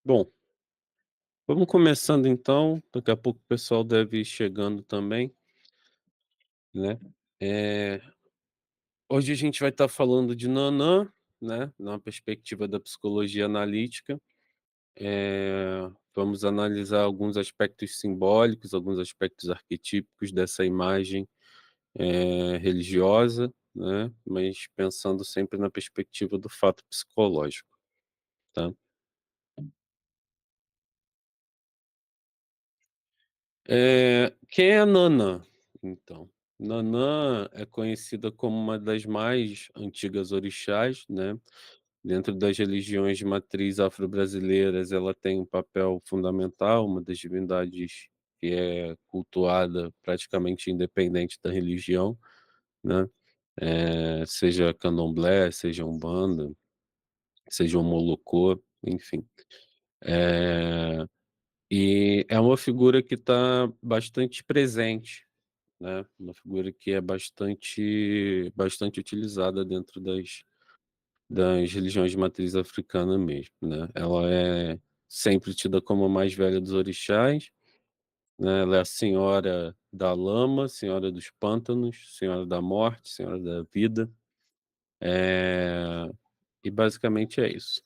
Bom, vamos começando então, daqui a pouco o pessoal deve ir chegando também, né. Eh, Hoje a gente vai estar falando de Nanã, né, na perspectiva da psicologia analítica. Vamos analisar alguns aspectos simbólicos, alguns aspectos arquetípicos dessa imagem, religiosa, né, mas pensando sempre na perspectiva do fato psicológico, tá. Quem é Nanã, então? Nanã é conhecida como uma das mais antigas orixás, né, dentro das religiões de matriz afro-brasileiras, ela tem um papel fundamental, uma das divindades que é cultuada praticamente independente da religião, né, seja candomblé, seja umbanda, seja o molocô, enfim. Eh, e é uma figura que está bastante presente, né, uma figura que é bastante utilizada dentro das religiões de matriz africana mesmo, né. Ela é sempre tida como a mais velha dos orixás, né, ela é a senhora da lama, senhora dos pântanos, senhora da morte, senhora da vida, eh, e basicamente é isso.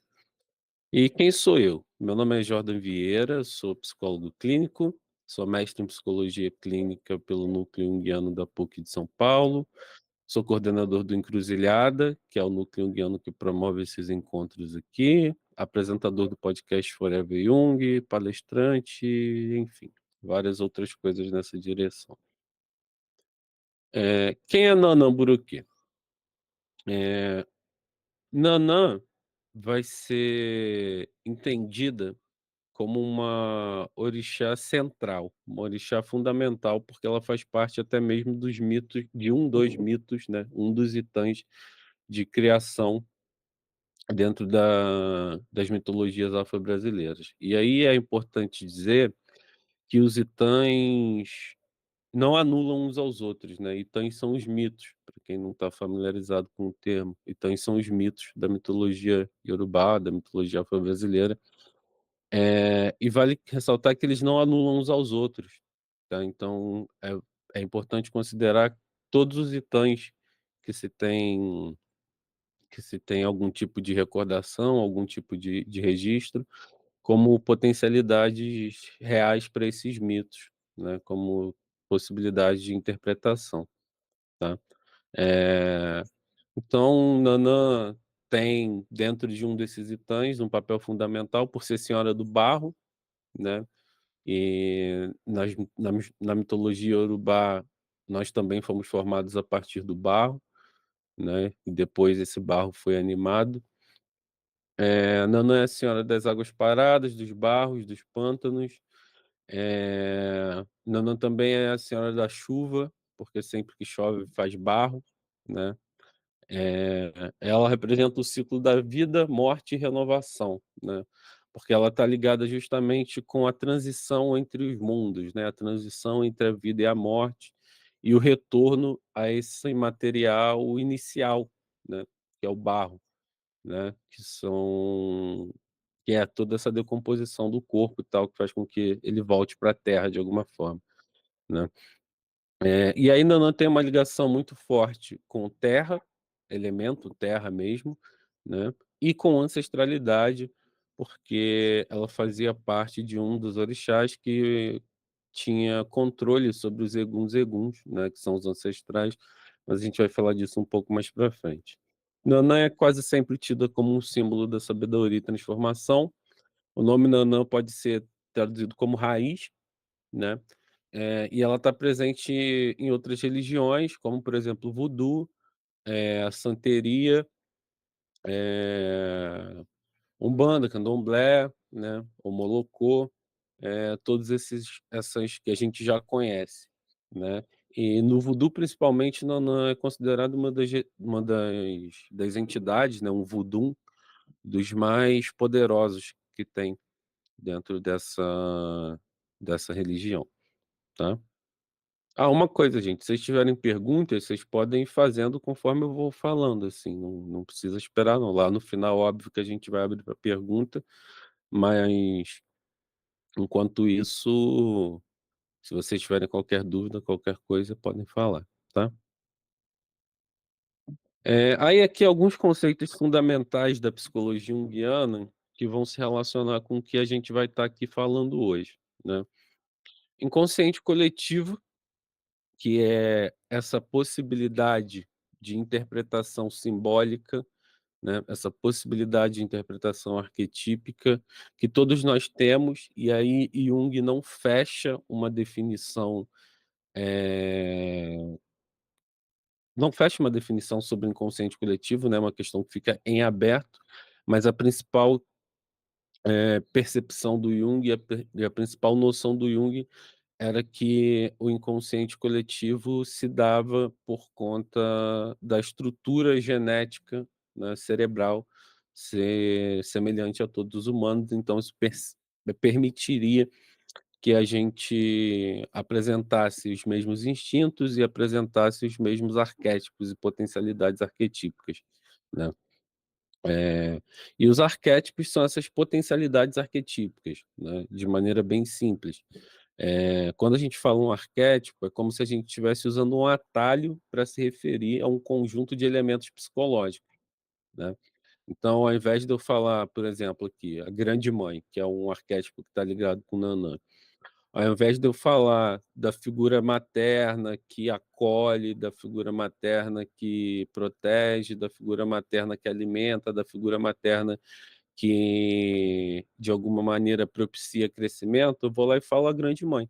E quem sou eu? Meu nome é Jordan Vieira, sou psicólogo clínico, sou mestre em psicologia clínica pelo Núcleo Junguiano da PUC de São Paulo. Sou coordenador do Encruzilhada, que é o núcleo junguiano que promove esses encontros aqui, apresentador do podcast Forever Jung, palestrante, enfim, várias outras coisas nessa direção. Quem é Nanã Buruki? Eh, Nanã vai ser entendida como uma orixá central, uma orixá fundamental, porque ela faz parte até mesmo dos mitos, de um dos mitos, né, um dos itãs de criação dentro das mitologias afro-brasileiras. E aí é importante dizer que os itãs não anulam uns aos outros, né, itãs são os mitos, para quem não está familiarizado com o termo, itãs são os mitos da mitologia iorubá, da mitologia afro-brasileira, e vale ressaltar que eles não anulam uns aos outros, tá, então é importante considerar todos os itãs que se tem que se tem algum tipo de recordação, algum tipo de registro, como potencialidades reais para esses mitos, né, como possibilidade de interpretação, tá. Eh, então Nanã tem dentro de um desses itãs um papel fundamental por ser senhora do barro, né, e na mitologia iorubá nós também fomos formados a partir do barro, né, e depois esse barro foi animado. Nanã é a senhora das águas paradas, dos barros, dos pântanos. Nanã também é a senhora da chuva, porque sempre que chove faz barro, né. Ela representa o ciclo da vida, morte e renovação, né, porque ela está ligada justamente com a transição entre os mundos, né, a transição entre a vida e a morte, e o retorno a esse material inicial, né, que é o barro, né, que é toda essa decomposição do corpo e tal, que faz com que ele volte para a terra de alguma forma, né. E ainda não tem uma ligação muito forte com terra, elemento terra mesmo, né, e com ancestralidade, porque ela fazia parte de um dos orixás que tinha controle sobre os eguns, né, que são os ancestrais, mas a gente vai falar disso um pouco mais para frente. Nanã é quase sempre tida como um símbolo da sabedoria e transformação. O nome Nanã pode ser traduzido como raiz, né, e ela está presente em outras religiões, como por exemplo o vodu, a santeria, eh, umbanda, candomblé, né, o molocô, todos esses essas que a gente já conhece, né. E no vodu principalmente Nanã é considerado uma das entidades, né, um vudum dos mais poderosos que tem dentro dessa religião, tá. Uma coisa gente, se vocês tiverem perguntas, vocês podem ir fazendo conforme eu vou falando, assim, não precisa esperar não, lá no final óbvio que a gente vai abrir para pergunta, Mas, enquanto isso, se vocês tiverem qualquer dúvida, qualquer coisa, podem falar, tá? Aí aqui alguns conceitos fundamentais da psicologia junguiana que vão se relacionar com o que a gente vai estar aqui falando hoje, né. Inconsciente coletivo, que é essa possibilidade de interpretação simbólica, né, essa possibilidade de interpretação arquetípica que todos nós temos, e aí Jung não fecha uma definição, eh, não fecha uma definição sobre o inconsciente coletivo, né, uma questão que fica em aberto, mas a principal, percepção do Jung e a principal noção do Jung era que o inconsciente coletivo se dava por conta da estrutura genética, né, cerebral ser semelhante a todos os humanos, então isso permitiria que a gente apresentasse os mesmos instintos e apresentasse os mesmos arquétipos e potencialidades arquetípicas, né. E os arquétipos são essas potencialidades arquetípicas, né, de maneira bem simples. Quando a gente fala um arquétipo, é como se a gente estivesse usando um atalho para se referir a um conjunto de elementos psicológicos, né. Então, ao invés de eu falar, por exemplo, aqui, a grande mãe, que é um arquétipo que está ligado com Nanã, ao invés de eu falar da figura materna que acolhe, da figura materna que protege, da figura materna que alimenta, da figura materna que, de alguma maneira, propicia crescimento, eu vou lá e falo a grande mãe,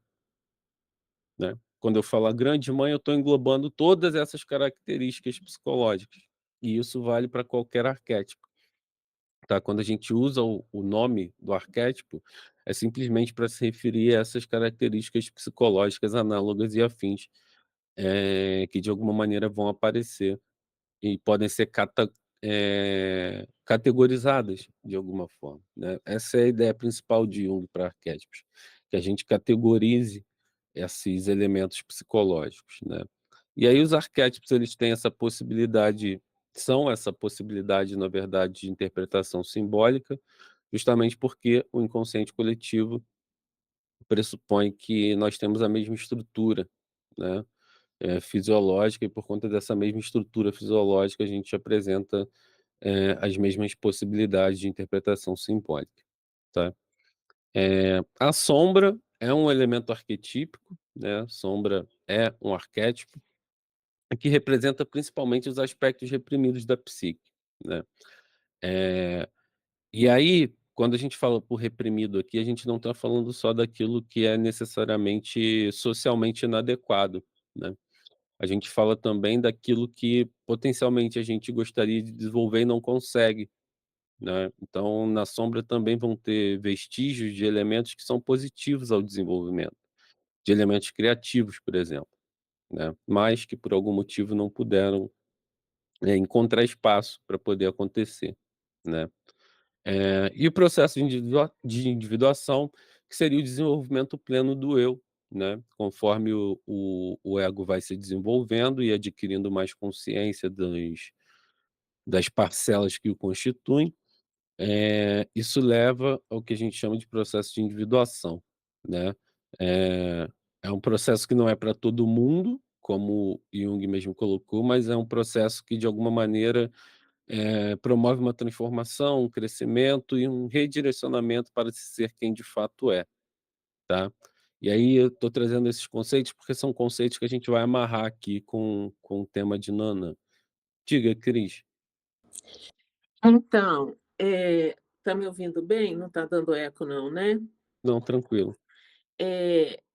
né. Quando eu falo a grande mãe, eu estou englobando todas essas características psicológicas, e isso vale para qualquer arquétipo. Tá, quando a gente usa o nome do arquétipo, é simplesmente para se referir a essas características psicológicas análogas e afins, que de alguma maneira vão aparecer e podem ser categorizadas de alguma forma, né. Essa é a ideia principal de Jung para arquétipos, que a gente categorize esses elementos psicológicos, né. E aí os arquétipos eles têm essa possibilidade são essa possibilidade, na verdade, de interpretação simbólica, justamente porque o inconsciente coletivo pressupõe que nós temos a mesma estrutura, né, fisiológica e por conta dessa mesma estrutura fisiológica a gente apresenta, as mesmas possibilidades de interpretação simbólica, tá. A sombra é um elemento arquetípico, né, sombra é um arquétipo, que representa principalmente os aspectos reprimidos da psique, né. Eh, e aí, quando a gente fala por reprimido aqui, a gente não está falando só daquilo que é necessariamente socialmente inadequado, né. A gente fala também daquilo que potencialmente a gente gostaria de desenvolver e não consegue, né. Então na sombra também vão ter vestígios de elementos que são positivos ao desenvolvimento, de elementos criativos, por exemplo, né, mas que por algum motivo não puderam, encontrar espaço para poder acontecer, né. E o processo de individuação, que seria o desenvolvimento pleno do eu, né, conforme o ego vai se desenvolvendo e adquirindo mais consciência das parcelas que o constituem, isso leva ao que a gente chama de processo de individuação, né. Eh, é um processo que não é para todo mundo, como Jung mesmo colocou, mas é um processo que de alguma maneira promove uma transformação, um crescimento e um redirecionamento para se ser quem de fato é, tá. E aí eu estou trazendo esses conceitos, porque são conceitos que a gente vai amarrar aqui com o tema de Nana. Diga, Cris. Então, tá me ouvindo bem? Não tá dando eco não, né? Não, tranquilo.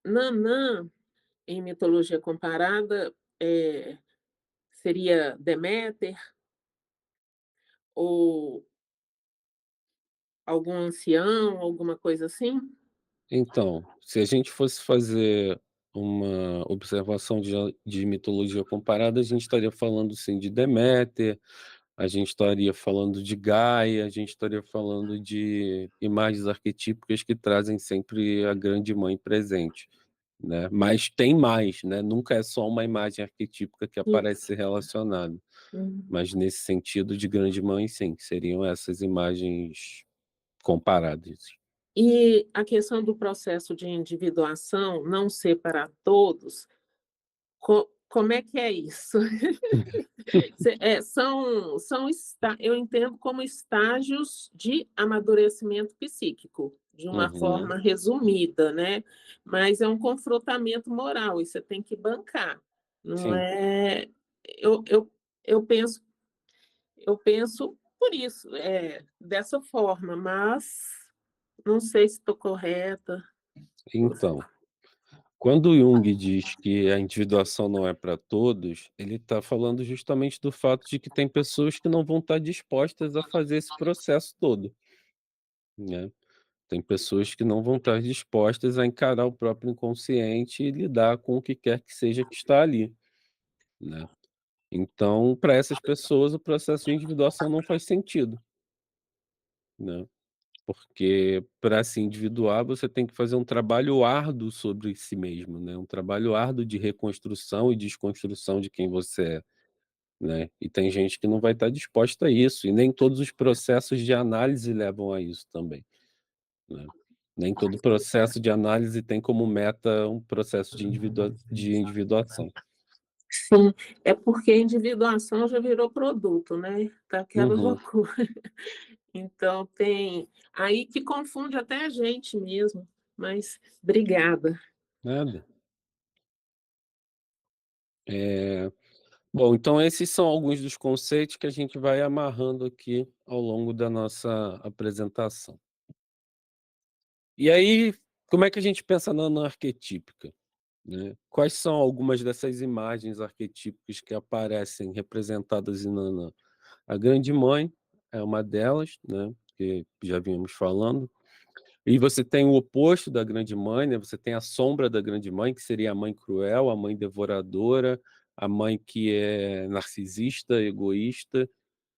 Nanã, em mitologia comparada, seria Deméter ou algum ancião, alguma coisa assim? Então, se a gente fosse fazer uma observação de mitologia comparada, a gente estaria falando sim de Deméter, a gente estaria falando de Gaia, a gente estaria falando de imagens arquetípicas que trazem sempre a grande mãe presente, né. Mas tem mais, né, nunca é só uma imagem arquetípica que aparece Isso. ser relacionada, Uhum. mas nesse sentido de grande mãe sim, seriam essas imagens, comparadas. E a questão do processo de individuação não ser para todos, como é que é isso? Eu entendo como estágios de amadurecimento psíquico, de uma Uhum, forma resumida, né, mas é um confrontamento moral e você tem que bancar, não sim. é eu eu eu penso eu penso por isso, dessa forma, mas não sei se estou correta. Então, quando o Jung diz que a individuação não é para todos, ele está falando justamente do fato de que tem pessoas que não vão estar dispostas a fazer esse processo todo, né. Tem pessoas que não vão estar dispostas a encarar o próprio inconsciente e lidar com o que quer que seja que está ali, né. Então, para essas pessoas, o processo de individuação não faz sentido, né. Porque para se individuar, você tem que fazer um trabalho árduo sobre si mesmo, né, um trabalho árduo de reconstrução e desconstrução de quem você é, né. E tem gente que não vai estar disposta a isso, e nem todos os processos de análise levam a isso também, né. Nem todo processo de análise tem como meta um processo de individuação. Sim, é porque a individuação já virou produto, né, tá aquela Uhum. loucura. Então tem aí que confunde até a gente mesmo, mas obrigada. Nada. Bom, então esses são alguns dos conceitos que a gente vai amarrando aqui ao longo da nossa apresentação. E aí, como é que a gente pensa na Ana arquetípica, né? Quais são algumas dessas imagens arquetípicas que aparecem representadas em Nanã? A Grande Mãe é uma delas, né, que já vínhamos falando. E você tem o oposto da Grande Mãe, né, você tem a sombra da Grande Mãe, que seria a mãe cruel, a mãe devoradora, a mãe que é narcisista, egoísta,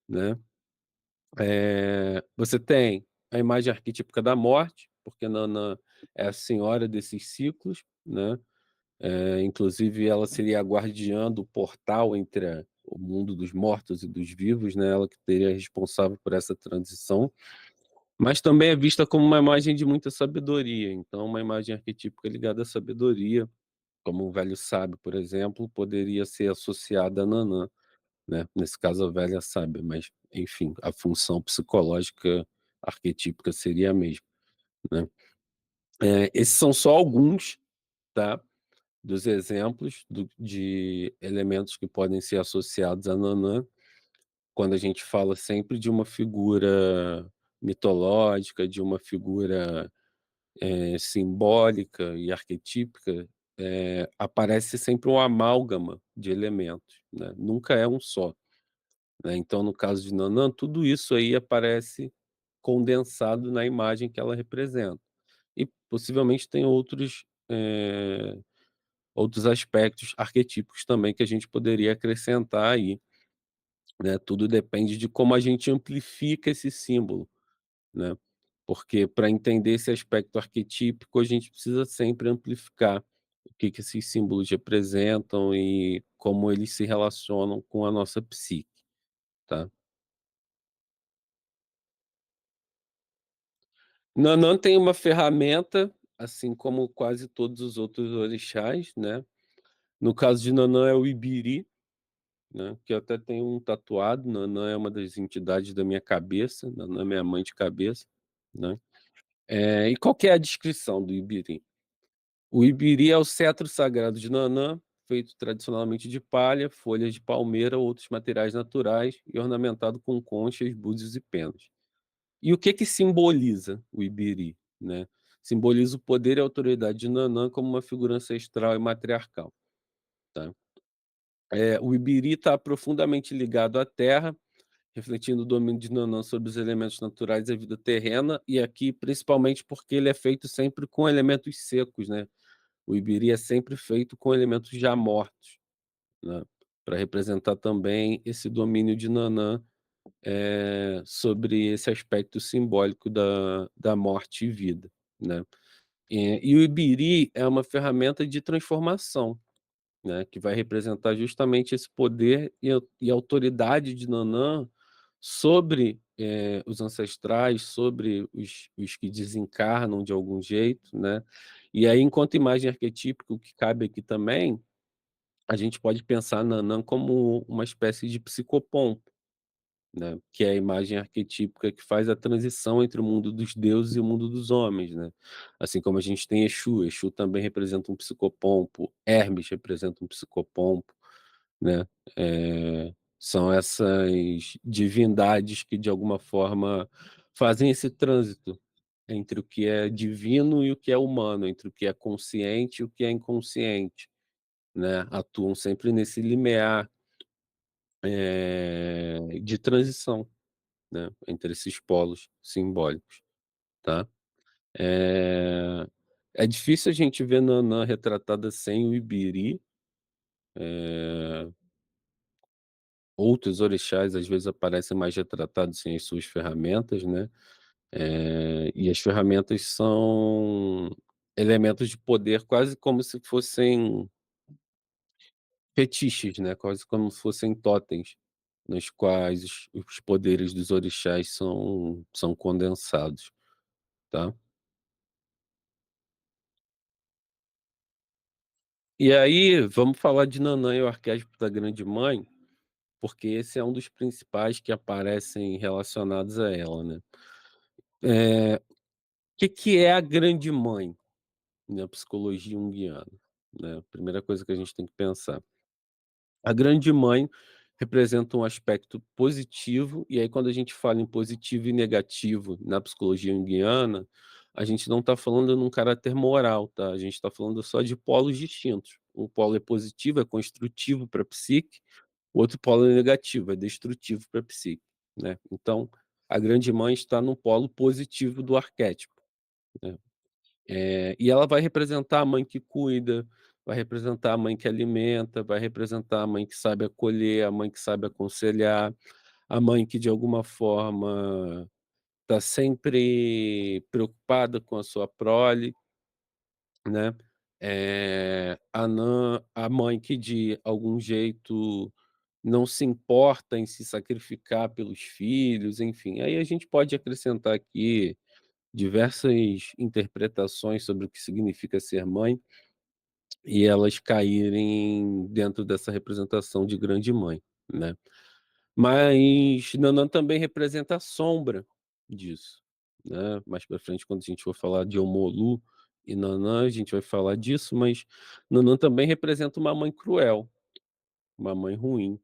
né. Você tem a imagem arquetípica da morte, porque Nanã é a senhora desses ciclos, né, inclusive ela seria a guardiã do portal entre o mundo dos mortos e dos vivos, né, ela que seria responsável por essa transição, mas também é vista como uma imagem de muita sabedoria, então uma imagem arquetípica ligada à sabedoria, como um velho sábio, por exemplo, poderia ser associada a Nanã, né, nesse caso a velha sábia, mas enfim, a função psicológica arquetípica seria a mesma, né. Esses são só alguns, tá, dos exemplos de elementos que podem ser associados a Nanã, quando a gente fala sempre de uma figura mitológica, de uma figura, simbólica e arquetípica, aparece sempre um amálgama de elementos, né, nunca é um só. Né, então no caso de Nanã, tudo isso aí aparece condensado na imagem que ela representa. E possivelmente tem outros aspectos arquetípicos também que a gente poderia acrescentar aí, né, tudo depende de como a gente amplifica esse símbolo, né, porque para entender esse aspecto arquetípico, a gente precisa sempre amplificar o que que esses símbolos representam e como eles se relacionam com a nossa psique, tá. Nanã tem uma ferramenta, assim como quase todos os outros orixás, né. No caso de Nanã é o Ibiri, né, que eu até tenho um tatuado. Nanã é uma das entidades da minha cabeça, Nanã é minha mãe de cabeça, né. E qual que é a descrição do Ibiri? O Ibiri é o cetro sagrado de Nanã, feito tradicionalmente de palha, folhas de palmeira ou outros materiais naturais e ornamentado com conchas, búzios e penas. E o que que simboliza o Ibiri, né? Simboliza o poder e a autoridade de Nanã como uma figura ancestral e matriarcal, tá? O Ibiri está profundamente ligado à terra, refletindo o domínio de Nanã sobre os elementos naturais da vida terrena, e aqui principalmente porque ele é feito sempre com elementos secos, né? O Ibiri é sempre feito com elementos já mortos, né? Para representar também esse domínio de Nanã, sobre esse aspecto simbólico da morte e vida, né. E o Ibiri é uma ferramenta de transformação, né, que vai representar justamente esse poder e autoridade de Nanã sobre os ancestrais, sobre os que desencarnam de algum jeito, né. E aí, enquanto imagem arquetípica, o que cabe aqui também, a gente pode pensar Nanã como uma espécie de psicopompo, né, que é a imagem arquetípica que faz a transição entre o mundo dos deuses e o mundo dos homens, né. Assim como a gente tem Exu, Exu também representa um psicopompo, Hermes representa um psicopompo, né. São essas divindades que, de alguma forma, fazem esse trânsito entre o que é divino e o que é humano, entre o que é consciente e o que é inconsciente, né. Atuam sempre nesse limiar, de transição, né, entre esses polos simbólicos, tá. Eh, é difícil a gente ver Nanã retratada sem o Ibiri, eh, outros orixás às vezes aparecem mais retratados sem as suas ferramentas, né, e as ferramentas são elementos de poder quase como se fossem fetiches, né, quase como se fossem totens, nos quais os poderes dos orixás são condensados, tá. E aí, vamos falar de Nanã e o arquétipo da grande mãe, porque esse é um dos principais que aparecem relacionados a ela, né. Que é a grande mãe na psicologia junguiana, né, primeira coisa que a gente tem que pensar. A grande mãe representa um aspecto positivo, e aí quando a gente fala em positivo e negativo na psicologia junguiana, a gente não está falando num caráter moral, tá, a gente está falando só de polos distintos. Um polo é positivo, é construtivo para a psique, o outro polo é negativo, é destrutivo para a psique, né. Então, a grande mãe está no polo positivo do arquétipo, né. E ela vai representar a mãe que cuida, vai representar a mãe que alimenta, vai representar a mãe que sabe acolher, a mãe que sabe aconselhar, a mãe que de alguma forma está sempre preocupada com a sua prole, né. A mãe que de algum jeito não se importa em se sacrificar pelos filhos, enfim. Aí a gente pode acrescentar aqui diversas interpretações sobre o que significa ser mãe, e elas caírem dentro dessa representação de grande mãe, né. Mas Nanã também representa a sombra disso, né. Mais pra frente, quando a gente for falar de Omolu e Nanã, a gente vai falar disso, mas Nanã também representa uma mãe cruel, uma mãe ruim,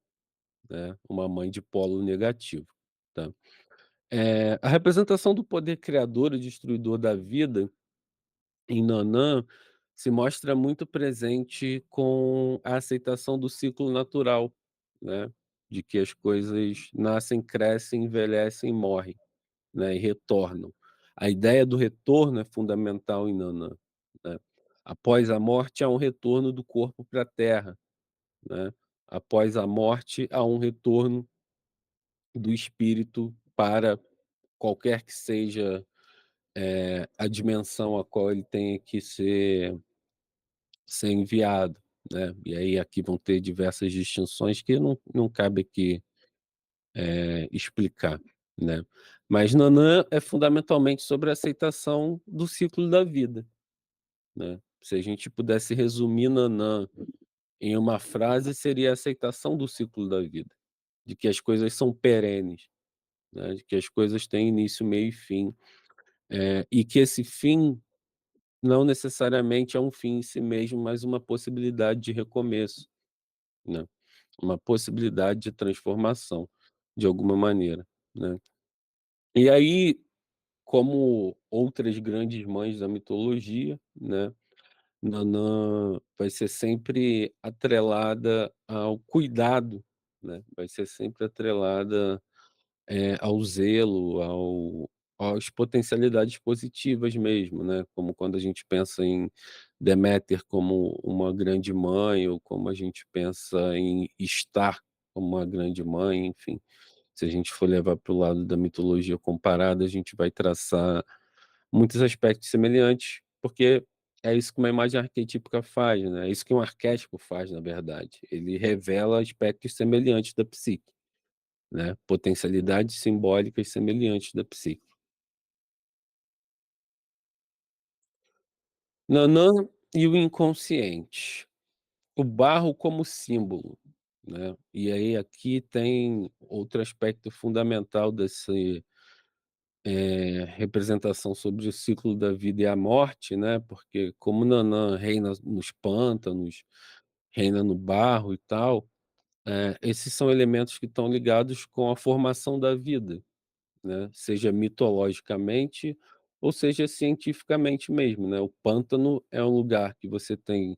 né, uma mãe de polo negativo, tá. A representação do poder criador e destruidor da vida em Nanã se mostra muito presente com a aceitação do ciclo natural, né, de que as coisas nascem, crescem, envelhecem e morrem, né, e retornam. A ideia do retorno é fundamental em Nanã, né. Após a morte há um retorno do corpo para a terra, né. Após a morte há um retorno do espírito para qualquer que seja, a dimensão a qual ele tenha que ser enviado, né. E aí aqui vão ter diversas distinções que não cabe aqui, explicar, né. Mas Nanã é fundamentalmente sobre a aceitação do ciclo da vida, né. Se a gente pudesse resumir Nanã em uma frase, seria a aceitação do ciclo da vida, de que as coisas são perenes, né, de que as coisas têm início, meio e fim, e que esse fim não necessariamente é um fim em si mesmo, mas uma possibilidade de recomeço, né. Uma possibilidade de transformação, de alguma maneira, né. E aí, como outras grandes mães da mitologia, né, Nanã vai ser sempre atrelada ao cuidado, né, vai ser sempre atrelada, ao zelo, às potencialidades positivas mesmo, né, como quando a gente pensa em Deméter como uma grande mãe, ou como a gente pensa em Estar como uma grande mãe, enfim. Se a gente for levar para o lado da mitologia comparada, a gente vai traçar muitos aspectos semelhantes, porque é isso que uma imagem arquetípica faz, né, é isso que um arquétipo faz, na verdade, ele revela aspectos semelhantes da psique, né, potencialidades simbólicas semelhantes da psique. Nanã e o inconsciente. O barro como símbolo, né, e aí aqui tem outro aspecto fundamental desse, representação sobre o ciclo da vida e a morte, né, porque como Nanã reina nos pântanos, reina no barro e tal, esses são elementos que estão ligados com a formação da vida, né, seja mitologicamente ou seja cientificamente mesmo, né. O pântano é um lugar que você tem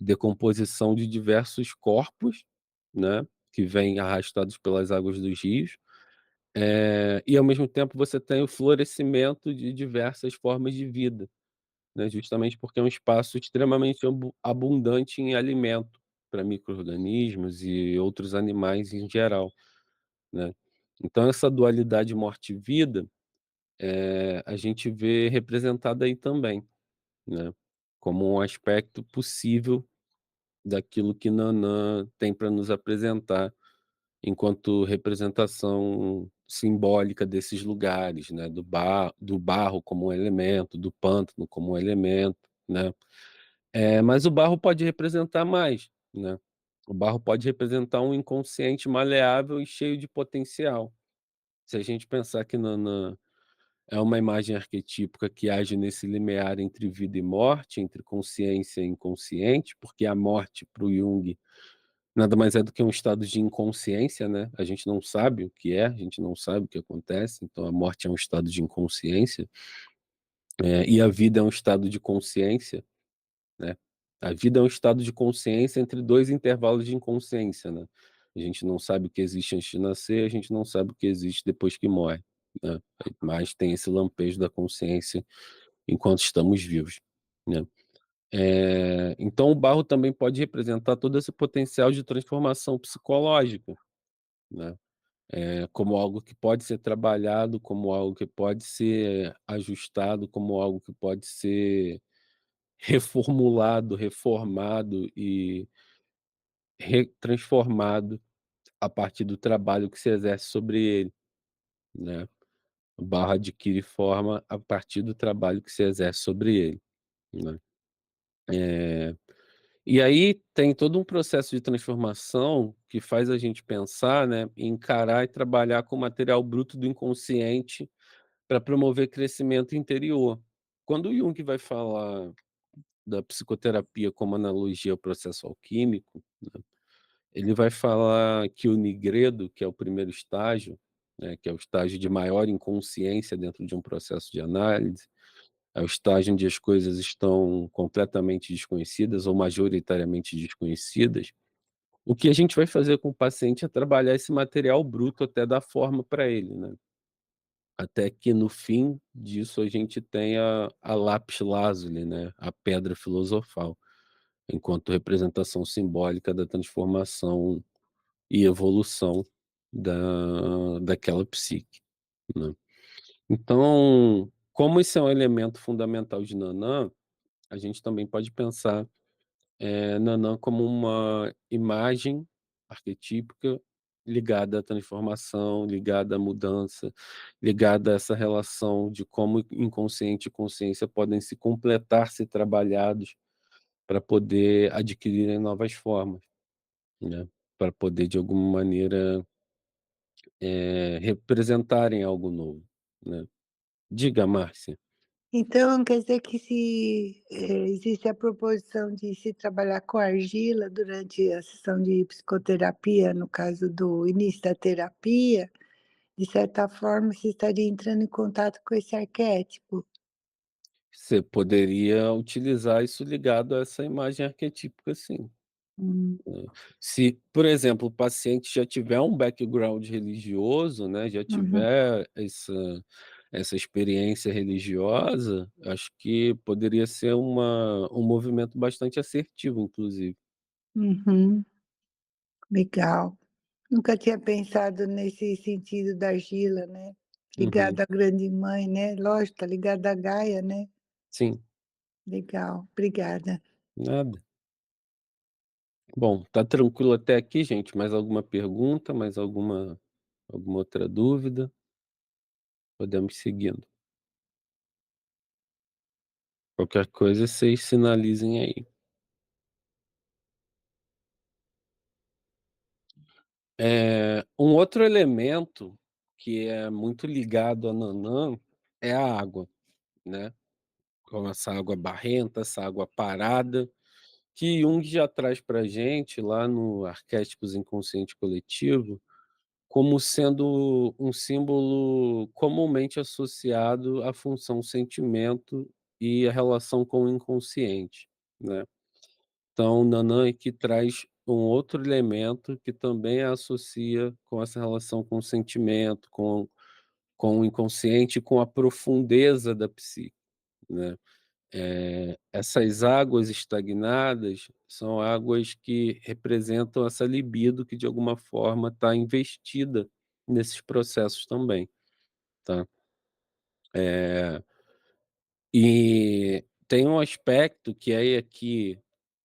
decomposição de diversos corpos, né, que vêm arrastados pelas águas dos rios, e ao mesmo tempo você tem o florescimento de diversas formas de vida, né, justamente porque é um espaço extremamente abundante em alimento para micro-organismos e outros animais em geral, né. Então essa dualidade morte e vida, a gente vê representada aí também, né, como um aspecto possível daquilo que Nanã tem para nos apresentar enquanto representação simbólica desses lugares, né, do barro como um elemento, do pântano como um elemento, né. Mas o barro pode representar mais, né. O barro pode representar um inconsciente maleável e cheio de potencial. Se a gente pensar que Nanã é uma imagem arquetípica que age nesse limiar entre vida e morte, entre consciência e inconsciente, porque a morte para o Jung nada mais é do que um estado de inconsciência, né, a gente não sabe o que é, a gente não sabe o que acontece, então a morte é um estado de inconsciência, e a vida é um estado de consciência, né. A vida é um estado de consciência entre 2 intervalos de inconsciência, né. A gente não sabe o que existe antes de nascer, a gente não sabe o que existe depois que morre, né, mas tem esse lampejo da consciência enquanto estamos vivos, né. Então o barro também pode representar todo esse potencial de transformação psicológica, né, como algo que pode ser trabalhado, como algo que pode ser ajustado, como algo que pode ser reformulado, reformado e transformado a partir do trabalho que se exerce sobre ele, né. O barro adquire forma a partir do trabalho que se exerce sobre ele, né. Eh E aí tem todo um processo de transformação que faz a gente pensar, né, em encarar e trabalhar com o material bruto do inconsciente para promover crescimento interior. Quando o Jung vai falar da psicoterapia como analogia ao processo alquímico, né, ele vai falar que o nigredo, que é o primeiro estágio, né, que é o estágio de maior inconsciência dentro de um processo de análise, é o estágio onde as coisas estão completamente desconhecidas ou majoritariamente desconhecidas. O que a gente vai fazer com o paciente é trabalhar esse material bruto até dar forma para ele, né. Até que no fim disso a gente tenha a lápis lazuli, né, a pedra filosofal, enquanto representação simbólica da transformação e evolução daquela psique, né. Então, como esse é um elemento fundamental de Nanã, a gente também pode pensar, Nanã como uma imagem arquetípica ligada à transformação, ligada à mudança, ligada a essa relação de como inconsciente e consciência podem se completar, ser trabalhados para poder adquirirem novas formas, né, para poder de alguma maneira, representarem algo novo, né. Diga, Márcia. Então, quer dizer que se, existe a proposição de se trabalhar com argila durante a sessão de psicoterapia, no caso do início da terapia, de certa forma você estaria entrando em contato com esse arquétipo? Você poderia utilizar isso ligado a essa imagem arquetípica sim, Hum, né. Se, por exemplo, o paciente já tiver um background religioso, né, já uhum, tiver essa experiência religiosa, acho que poderia ser um movimento bastante assertivo inclusive. uhum, legal. Nunca tinha pensado nesse sentido da argila, né, Uhum. ligada à grande mãe, né, lógico, tá ligada à Gaia, né. Sim, Legal, obrigada. nada. Bom, tá tranquilo até aqui gente, mais alguma pergunta, mais Alguma outra dúvida? Podemos seguindo. Qualquer coisa vocês sinalizem aí. Um outro elemento que é muito ligado a Nanã é a água, né, como essa água barrenta, essa água parada, que Jung já traz pra gente lá no Arquétipos Inconsciente Coletivo, como sendo um símbolo comumente associado à função sentimento e a relação com o inconsciente, né. Então, Nanã aqui traz um outro elemento que também associa com essa relação com o sentimento, com o inconsciente, com a profundeza da psique, né. Essas águas estagnadas são águas que representam essa libido que de alguma forma está investida nesses processos também, tá. Eh, e tem um aspecto que aí aqui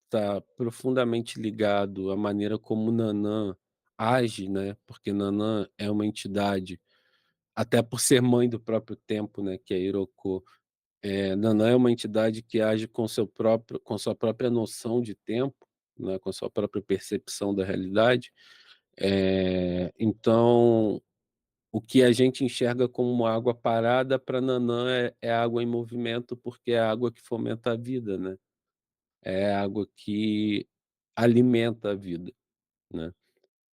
está profundamente ligado à maneira como Nanã age, né, porque Nanã é uma entidade, até por ser mãe do próprio tempo, né, que é Irokô, Nanã é uma entidade que age com sua própria noção de tempo, né, com sua própria percepção da realidade. Então, o que a gente enxerga como uma água parada para Nanã é água em movimento, porque é a água que fomenta a vida, né, é a água que alimenta a vida, né.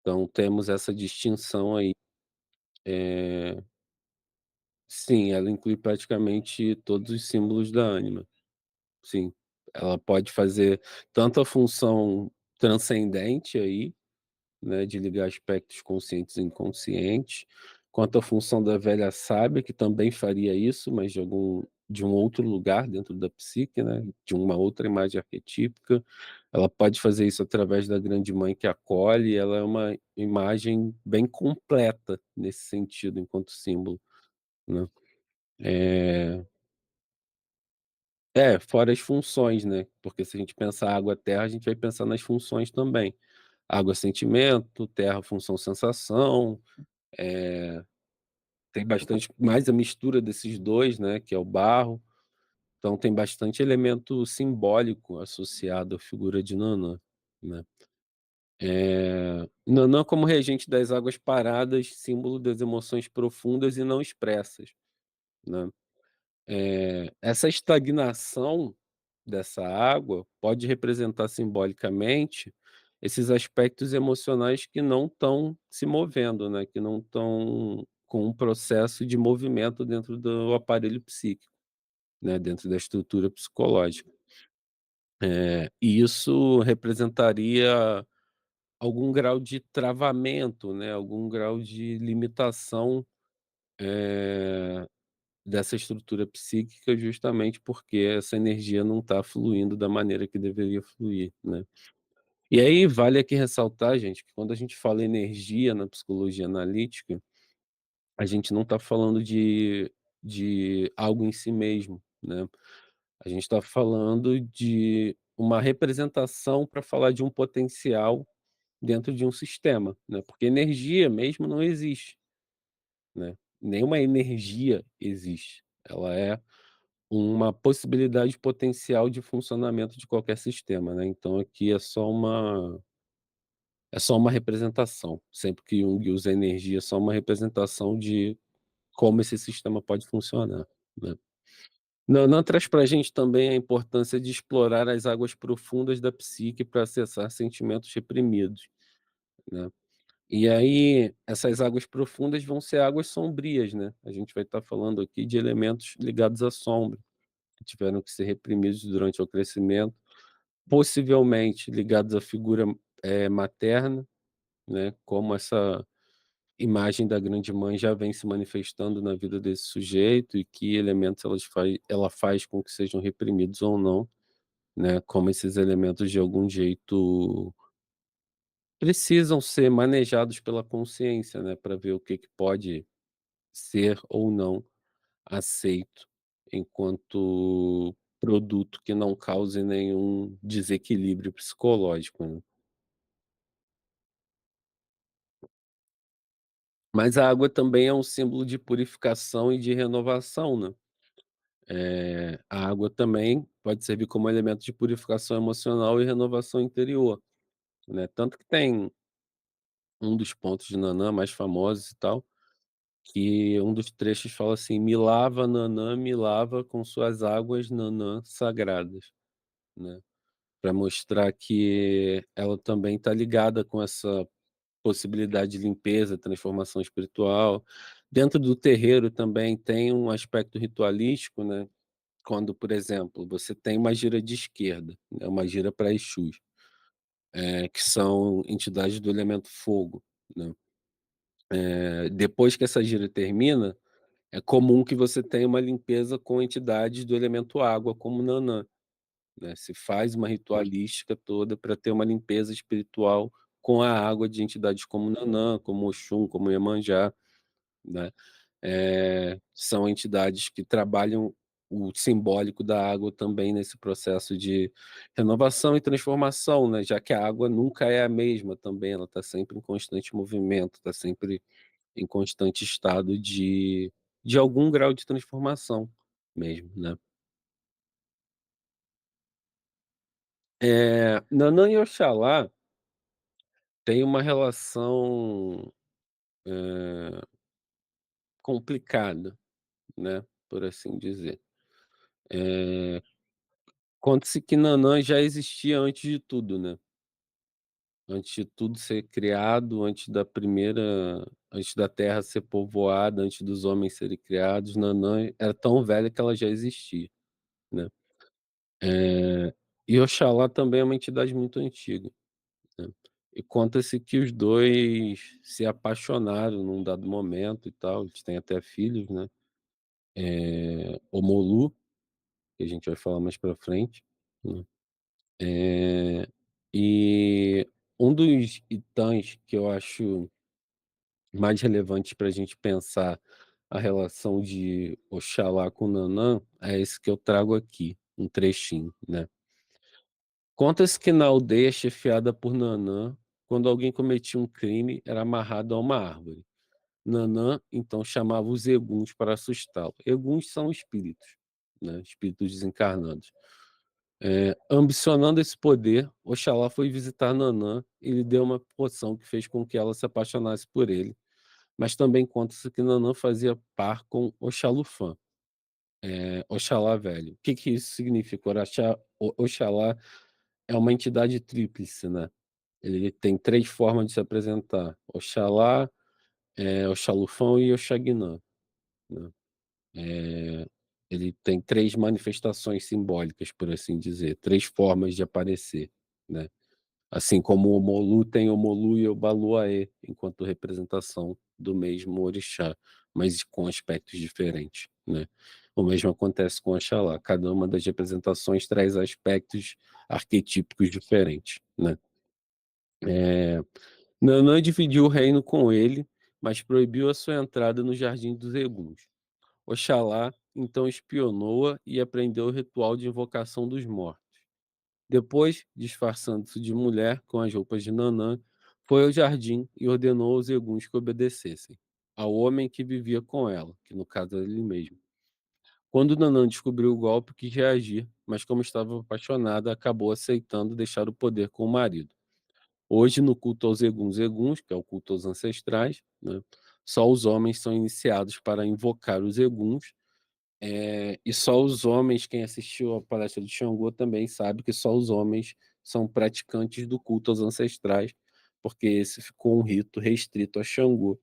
Então temos essa distinção aí. Eh, sim, ela inclui praticamente todos os símbolos da ânima. Sim, ela pode fazer tanto a função transcendente aí, né, de ligar aspectos conscientes e inconscientes, quanto a função da velha sábia, que também faria isso, mas de um outro lugar dentro da psique, né, de uma outra imagem arquetípica. Ela pode fazer isso através da grande mãe que acolhe, ela é uma imagem bem completa nesse sentido, enquanto símbolo, né. Eh fora as funções, né, porque se a gente pensar água-terra, a gente vai pensar nas funções também. Água é sentimento, terra função sensação, tem bastante mais a mistura desses 2, né, que é o barro, então tem bastante elemento simbólico associado à figura de Nanã, né. Nanã como regente das águas paradas, símbolo das emoções profundas e não expressas, né. Essa estagnação dessa água pode representar simbolicamente esses aspectos emocionais que não estão se movendo, né, que não estão com um processo de movimento dentro do aparelho psíquico, né, dentro da estrutura psicológica. E isso representaria algum grau de travamento, né, algum grau de limitação, eh, dessa estrutura psíquica, justamente porque essa energia não está fluindo da maneira que deveria fluir, né. E aí vale aqui ressaltar, gente, que quando a gente fala energia na psicologia analítica, a gente não está falando de algo em si mesmo, né. A gente está falando de uma representação para falar de um potencial dentro de um sistema, né, porque energia mesmo não existe, né, nenhuma energia existe, ela é uma possibilidade potencial de funcionamento de qualquer sistema, né, então aqui é só uma representação, sempre que Jung usa energia, é só uma representação de como esse sistema pode funcionar, né. Não traz para a gente também a importância de explorar as águas profundas da psique para acessar sentimentos reprimidos, né. E aí, essas águas profundas vão ser águas sombrias, né, a gente vai estar falando aqui de elementos ligados à sombra, que tiveram que ser reprimidos durante o crescimento, possivelmente ligados à figura, materna, né, como essa imagem da grande mãe já vem se manifestando na vida desse sujeito e que elementos ela faz com que sejam reprimidos ou não, né, como esses elementos de algum jeito precisam ser manejados pela consciência, né, para ver o que que pode ser ou não aceito enquanto produto que não cause nenhum desequilíbrio psicológico, né. Mas a água também é um símbolo de purificação e de renovação, né. A água também pode servir como elemento de purificação emocional e renovação interior, né. Tanto que tem um dos pontos de Nanã mais famosos e tal, que um dos trechos fala assim: "Me lava, Nanã, me lava com suas águas, Nanã, sagradas", né, pra mostrar que ela também está ligada com essa possibilidade de limpeza, transformação espiritual. Dentro do terreiro também tem um aspecto ritualístico, né, quando, por exemplo, você tem uma gira de esquerda, né, uma gira para Exus, que são entidades do elemento fogo, né. Depois que essa gira termina, é comum que você tenha uma limpeza com entidades do elemento água, como Nanã, né. Se faz uma ritualística toda para ter uma limpeza espiritual com a água de entidades como Nanã, como Oxum, como Iemanjá, né. São entidades que trabalham o simbólico da água também nesse processo de renovação e transformação, né, já que a água nunca é a mesma também, ela está sempre em constante movimento, está sempre em constante estado de algum grau de transformação mesmo, né. Nanã e Oxalá têm uma relação, eh, complicada, né, por assim dizer. Eh, Conta-se que Nanã já existia antes de tudo, né. Antes de tudo ser criado, antes da terra ser povoada, antes dos homens serem criados, Nanã era tão velha que ela já existia, né. Eh, e Oxalá também é uma entidade muito antiga, né. E conta-se que os 2 se apaixonaram num dado momento e tal, eles têm até filhos, né. Omolu, que a gente vai falar mais pra frente, né. Eh, e um dos itãs que eu acho mais relevantes para a gente pensar a relação de Oxalá com Nanã é esse que eu trago aqui, um trechinho, né. Conta-se que na aldeia chefiada por Nanã, quando alguém cometia um crime, era amarrado a uma árvore. Nanã então chamava os eguns para assustá-lo. Eguns são espíritos, né, espíritos desencarnados. Ambicionando esse poder, Oxalá foi visitar Nanã e lhe deu uma poção que fez com que ela se apaixonasse por ele, mas também conta-se que Nanã fazia par com Oxalufã, Oxalá velho. O que que isso significa? Oxalá é uma entidade tríplice, né, ele tem 3 formas de se apresentar: Oxalá, Oxalufã e Oxaguinã, né. Ele tem 3 manifestações simbólicas, por assim dizer, 3 formas de aparecer, né. Assim como o Omolu tem Omolu e Obaluaê, enquanto representação do mesmo orixá, mas com aspectos diferentes, né. O mesmo acontece com Oxalá, cada uma das representações traz aspectos arquetípicos diferentes, né. Eh, Nanã dividiu o reino com ele, mas proibiu a sua entrada no jardim dos eguns. Oxalá então espionou-a e aprendeu o ritual de invocação dos mortos. Depois, disfarçando-se de mulher com as roupas de Nanã, foi ao jardim e ordenou aos eguns que obedecessem ao homem que vivia com ela, que no caso era ele mesmo. Quando Nanã descobriu o golpe, quis reagir, mas como estava apaixonada, acabou aceitando deixar o poder com o marido. Hoje, no culto aos eguns, que é o culto aos ancestrais, né, só os homens são iniciados para invocar os eguns, e só os homens, quem assistiu a palestra de Xangô também sabe que só os homens são praticantes do culto aos ancestrais, porque esse ficou um rito restrito a Xangô.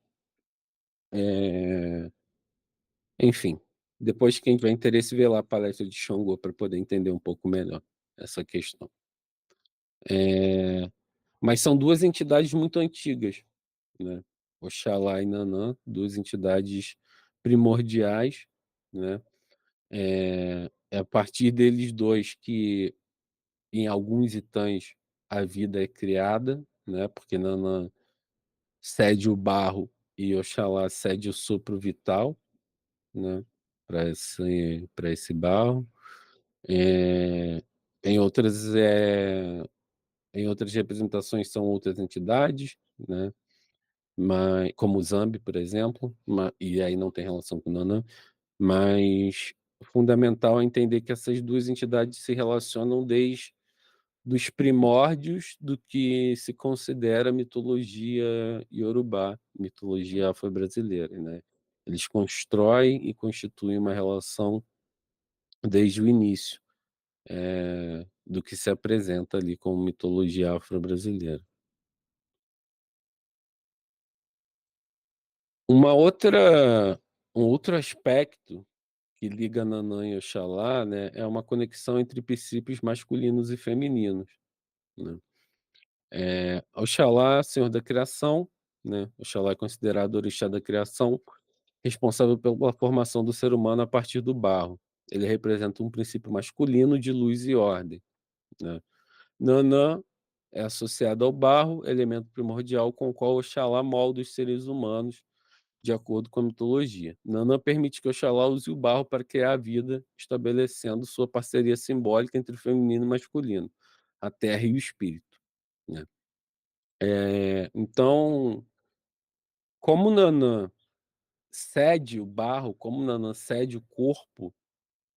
Eh, Enfim, depois quem tiver interesse vê lá a palestra de Xangô para poder entender um pouco melhor essa questão. Eh, mas são 2 entidades muito antigas, né, Oxalá e Nanã, 2 entidades primordiais, né. É a partir deles 2 que, em alguns itãs, a vida é criada, né, porque Nanã cede o barro e Oxalá cede o sopro vital, né, para esse barro. Eh, em outras, em outras representações são outras entidades, né. como o Zambi, por exemplo, e aí não tem relação com o Nanã, mas o fundamental é entender que essas 2 entidades se relacionam desde dos primórdios do que se considera mitologia iorubá, mitologia afro-brasileira, né. Eles constroem e constituem uma relação desde o início, do que se apresenta ali como mitologia afro-brasileira. Uma outra um outro aspecto que liga Nanã e Oxalá, né, é uma conexão entre princípios masculinos e femininos, né. Oxalá, senhor da criação, né, Oxalá é considerado orixá da criação, responsável pela formação do ser humano a partir do barro. Ele representa um princípio masculino de luz e ordem, né. Nanã é associado ao barro, elemento primordial com o qual Oxalá molda os seres humanos, de acordo com a mitologia. Nanã permite que Oxalá use o barro para criar a vida, estabelecendo sua parceria simbólica entre o feminino e o masculino, a terra e o espírito, né. Então, como Nanã cede o barro, como Nanã cede o corpo,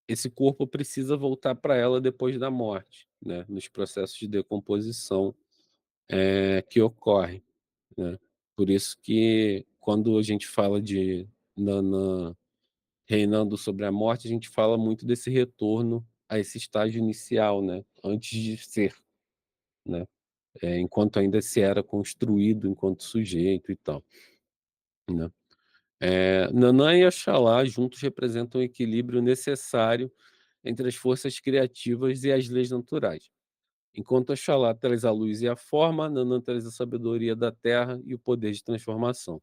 esse corpo precisa voltar para ela depois da morte, né, nos processos de decomposição, que ocorrem, né. Por isso que quando a gente fala de Nanã reinando sobre a morte, a gente fala muito desse retorno a esse estágio inicial, né, antes de ser, né, enquanto ainda se era construído enquanto sujeito e tal, né. Nanã e Oxalá juntos representam o equilíbrio necessário entre as forças criativas e as leis naturais. Enquanto Oxalá traz a luz e a forma, Nanã traz a sabedoria da terra e o poder de transformação.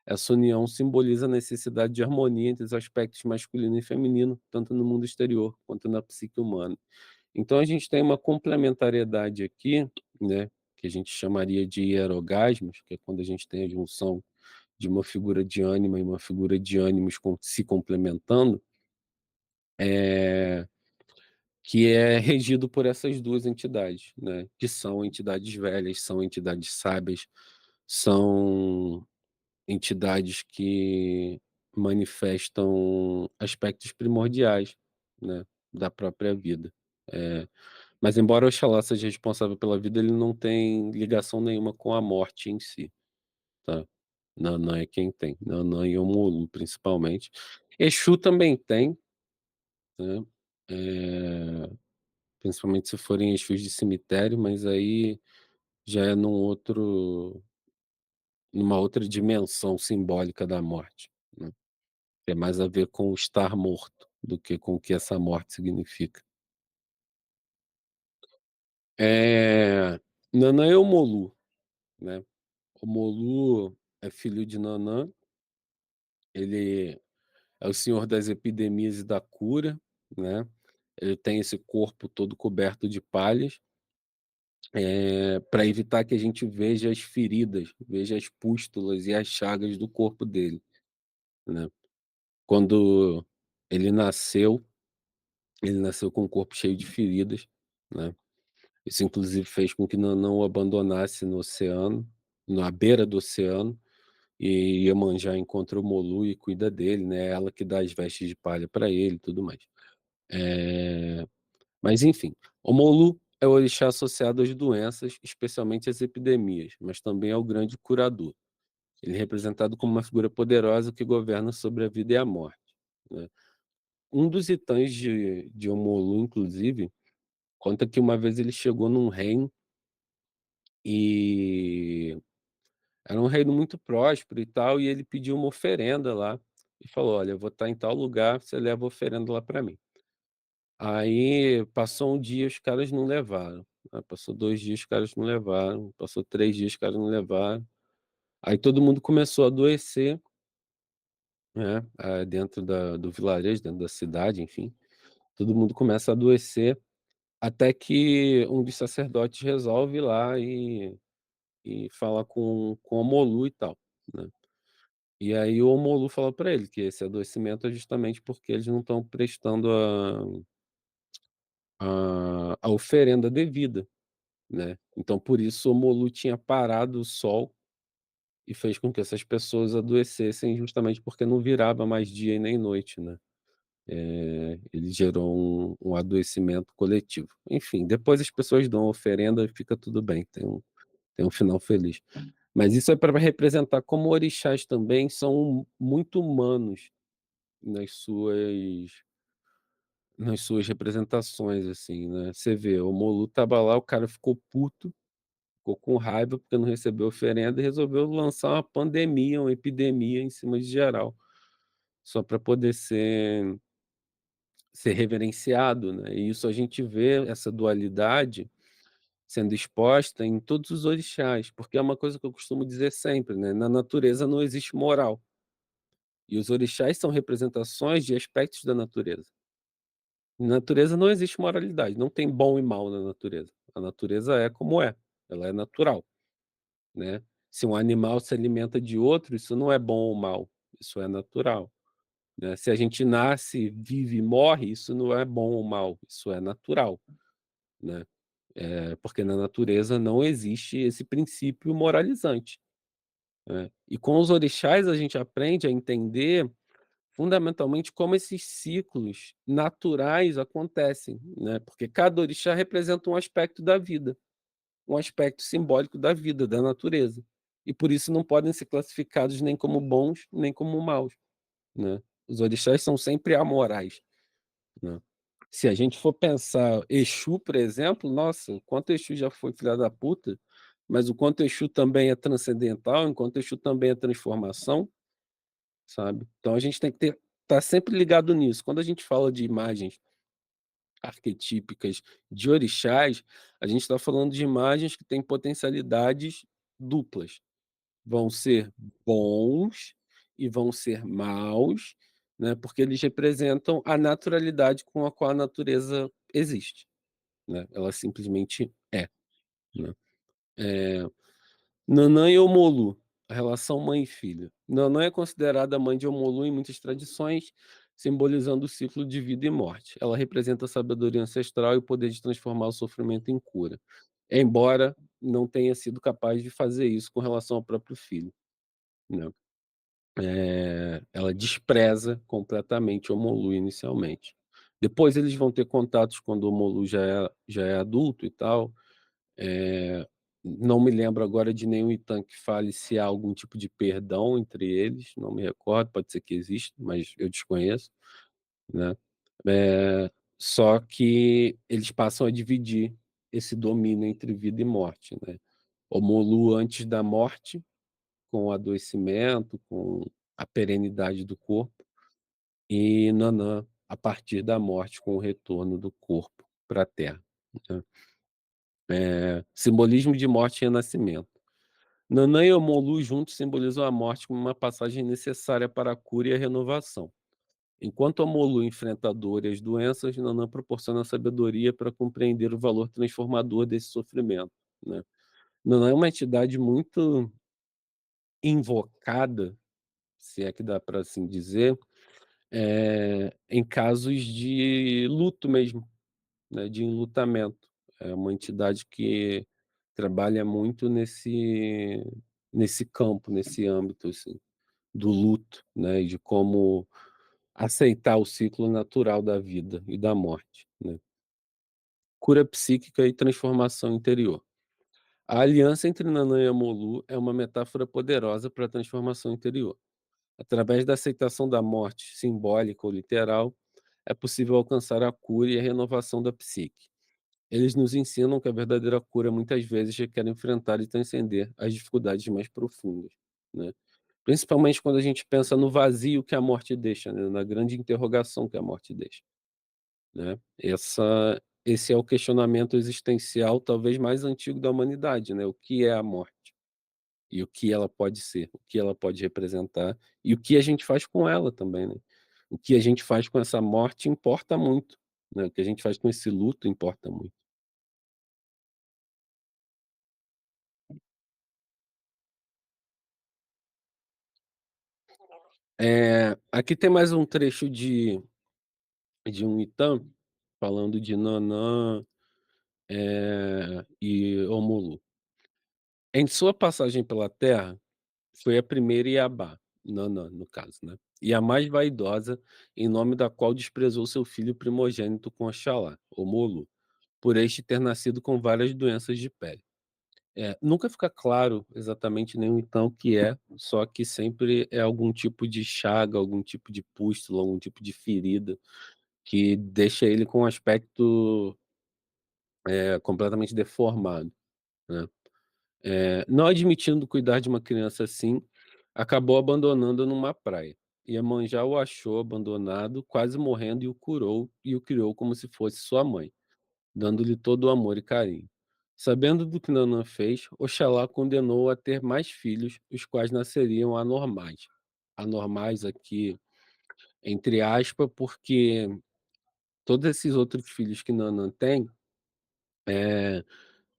Essa união simboliza a necessidade de harmonia entre os aspectos masculino e feminino, tanto no mundo exterior quanto na psique humana. Então a gente tem uma complementariedade aqui, né, que a gente chamaria de hierogasmos, que é quando a gente tem a junção de uma figura de ânima e uma figura de ânimos se complementando, eh, que é regido por essas 2 entidades, né, que são entidades velhas, são entidades sábias, são entidades que manifestam aspectos primordiais, né, da própria vida. Eh, mas embora Oxalá seja responsável pela vida, ele não tem ligação nenhuma com a morte em si, tá. Nanã é quem tem, Nanã e Omolu principalmente. Exu também tem, né, eh, principalmente se forem Exus de cemitério, mas aí já é numa outra dimensão simbólica da morte, né. Tem mais a ver com o estar morto, do que com o que essa morte significa. Eh, Nanã é Omolu, né. Omolu é filho de Nanã, ele é o senhor das epidemias e da cura, né. Ele tem esse corpo todo coberto de palhas, pra evitar que a gente veja as feridas, veja as pústulas e as chagas do corpo dele, né. Quando ele nasceu, ele nasceu com o corpo cheio de feridas, né. Isso inclusive fez com que Nanã o abandonasse no oceano, na beira do oceano, e Iemanjá encontra o Molu e cuida dele, né, ela que dá as vestes de palha para ele e tudo mais. Eh, mas enfim, o Molu é o orixá associado às doenças, especialmente às epidemias, mas também é o grande curador. Ele é representado como uma figura poderosa que governa sobre a vida e a morte, né. Um dos itãs de Omolu, inclusive, conta que uma vez ele chegou num reino e era um reino muito próspero e tal, e ele pediu uma oferenda lá, e falou: "Olha, eu vou estar em tal lugar, você leva a oferenda lá para mim". Aí passou um dia, os caras não levaram, passou 2 dias, os caras não levaram, passou 3 dias, os caras não levaram. Aí todo mundo começou a adoecer, né, dentro do vilarejo, dentro da cidade, enfim, todo mundo começa a adoecer, até que um dos sacerdotes resolve ir lá e falar com o Molu e tal, né. E aí o Omolu fala para ele que esse adoecimento é justamente porque eles não estão prestando a oferenda devida, né. Então por isso o Omolu tinha parado o sol e fez com que essas pessoas adoecessem justamente porque não virava mais dia e nem noite, né. Ele gerou um adoecimento coletivo. Enfim, depois as pessoas dão oferenda e fica tudo bem, tem um final feliz. Mas isso é para representar como orixás também são muito humanos nas suas representações, assim, né. Você vê, o Molu estava lá, o cara ficou puto, ficou com raiva porque não recebeu oferenda e resolveu lançar uma pandemia, uma epidemia em cima de geral, só para poder ser reverenciado, né. E isso a gente vê essa dualidade sendo exposta em todos os orixás, porque é uma coisa que eu costumo dizer sempre, né, na natureza não existe moral, e os orixás são representações de aspectos da natureza. Na natureza não existe moralidade, não tem bom e mal na natureza. A natureza é como é, ela é natural, né. Se um animal se alimenta de outro, isso não é bom ou mal, isso é natural, né. Se a gente nasce, vive e morre, isso não é bom ou mal, isso é natural, né. Porque na natureza não existe esse princípio moralizante, né. E com os orixás a gente aprende a entender fundamentalmente como esses ciclos naturais acontecem, né, porque cada orixá representa um aspecto da vida, um aspecto simbólico da vida, da natureza, e por isso não podem ser classificados nem como bons, nem como maus, né. Os orixás são sempre amorais, né. Se a gente for pensar Exu, por exemplo, nossa, o quanto Exu já foi filha da puta, mas o quanto Exu também é transcendental, enquanto Exu também é transformação, sabe. Então a gente tem que estar sempre ligado nisso. Quando a gente fala de imagens arquetípicas de orixás, a gente está falando de imagens que têm potencialidades duplas. Vão ser bons e vão ser maus, né, porque eles representam a naturalidade com a qual a natureza existe, né, ela simplesmente é, né. Eh, Nanã e Omolu, a relação mãe e filha. Nanã é considerada a mãe de Omolu em muitas tradições, simbolizando o ciclo de vida e morte. Ela representa a sabedoria ancestral e o poder de transformar o sofrimento em cura, embora não tenha sido capaz de fazer isso com relação ao próprio filho, né. Ela despreza completamente o Omolu inicialmente. Depois eles vão ter contatos quando o Omolu já é adulto e tal, não me lembro agora de nenhum Itan que fale se há algum tipo de perdão entre eles, não me recordo, pode ser que exista, mas eu desconheço, né. Só que eles passam a dividir esse domínio entre vida e morte, né. Omolu antes da morte, com o adoecimento, com a perenidade do corpo, e Nanã a partir da morte, com o retorno do corpo para a terra, né. Simbolismo de morte e renascimento. Nanã e Omolu juntos simbolizam a morte como uma passagem necessária para a cura e a renovação. Enquanto Omolu enfrenta a dor e as doenças, Nanã proporciona sabedoria para compreender o valor transformador desse sofrimento, né. Nanã é uma entidade muito invocada, se é que dá para assim dizer, em casos de luto mesmo, né, de enlutamento. É uma entidade que trabalha muito nesse campo, nesse âmbito, assim, do luto, né, e de como aceitar o ciclo natural da vida e da morte, né. Cura psíquica e transformação interior. A aliança entre Nanã e Amolu é uma metáfora poderosa para a transformação interior. Através da aceitação da morte, simbólica ou literal, é possível alcançar a cura e a renovação da psique. Eles nos ensinam que a verdadeira cura muitas vezes requer enfrentar e transcender as dificuldades mais profundas, né. Principalmente quando a gente pensa no vazio que a morte deixa, né, na grande interrogação que a morte deixa, né. Esse é o questionamento existencial talvez mais antigo da humanidade, né, o que é a morte? E o que ela pode ser, o que ela pode representar e o que a gente faz com ela também, né. O que a gente faz com essa morte importa muito, né, o que a gente faz com esse luto importa muito. Aqui tem mais um trecho de um Itam, falando de Nanã, e Omulu. Em sua passagem pela terra, foi a primeira Iabá, Nanã, no caso, né, e a mais vaidosa, em nome da qual desprezou seu filho primogênito com Oxalá, ou Molu, por este ter nascido com várias doenças de pele. Nunca fica claro exatamente nem então o que é, só que sempre é algum tipo de chaga, algum tipo de pústula, algum tipo de ferida, que deixa ele com um aspecto, completamente deformado, né. Não admitindo cuidar de uma criança assim, acabou abandonando-a numa praia. Iemanjá o achou abandonado, quase morrendo, e o curou e o criou como se fosse sua mãe, dando-lhe todo o amor e carinho. Sabendo do que Nanã fez, Oxalá condenou a ter mais filhos, os quais nasceriam anormais. Anormais aqui, entre aspas, porque todos esses outros filhos que Nanã tem, eh,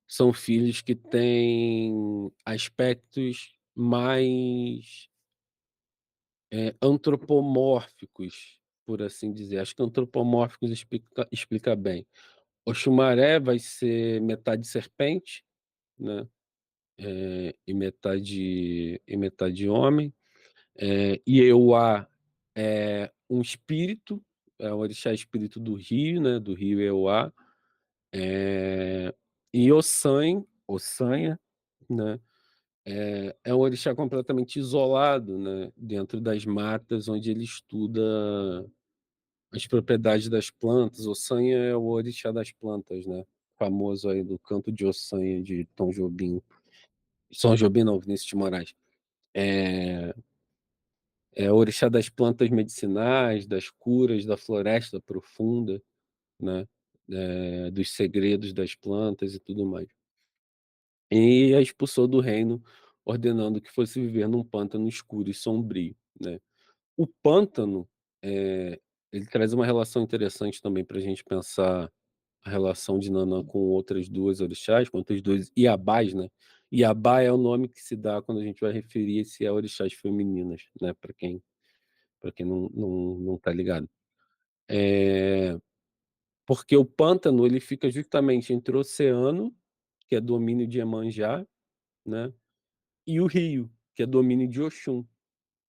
são filhos que têm aspectos mais, antropomórficos, por assim dizer. Acho que antropomórficos explica bem. Oxumaré vai ser metade serpente, né, e metade homem. Ieuá é um espírito, é o orixá espírito do rio, né, do rio Euá. E Ossanha, né, é um orixá completamente isolado, né, dentro das matas, onde ele estuda as propriedades das plantas. Ossanha é o orixá das plantas, né, famoso aí do canto de Ossanha de Tom Jobim. São Jobim não, Vinícius de Moraes. É o orixá das plantas medicinais, das curas, da floresta profunda, né, dos segredos das plantas e tudo mais. E a expulsou do reino, ordenando que fosse viver num pântano escuro e sombrio, né. O pântano, ele traz uma relação interessante também para a gente pensar a relação de Nanã com outras 2 orixás, com outras 2 Iabás, né. Iabá é o nome que se dá quando a gente vai referir-se a orixás femininas, né, para quem não tá ligado. Eh, Porque o pântano, ele fica justamente entre o oceano, que é domínio de Iemanjá, né, e o rio, que é domínio de Oxum,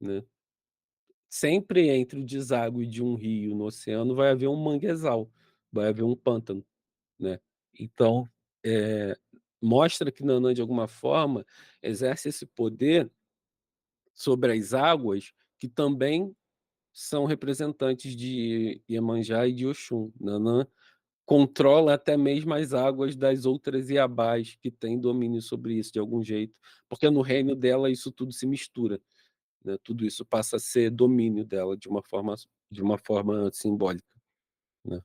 né. Sempre entre o deságue de um rio no oceano vai haver um manguezal, vai haver um pântano, né. Então, eh, mostra que Nanã, de alguma forma, exerce esse poder sobre as águas, que também são representantes de Iemanjá e de Oxum. Nanã controla até mesmo as águas das outras Iabás, que têm domínio sobre isso de algum jeito, porque no reino dela isso tudo se mistura, né, tudo isso passa a ser domínio dela de uma forma simbólica, né.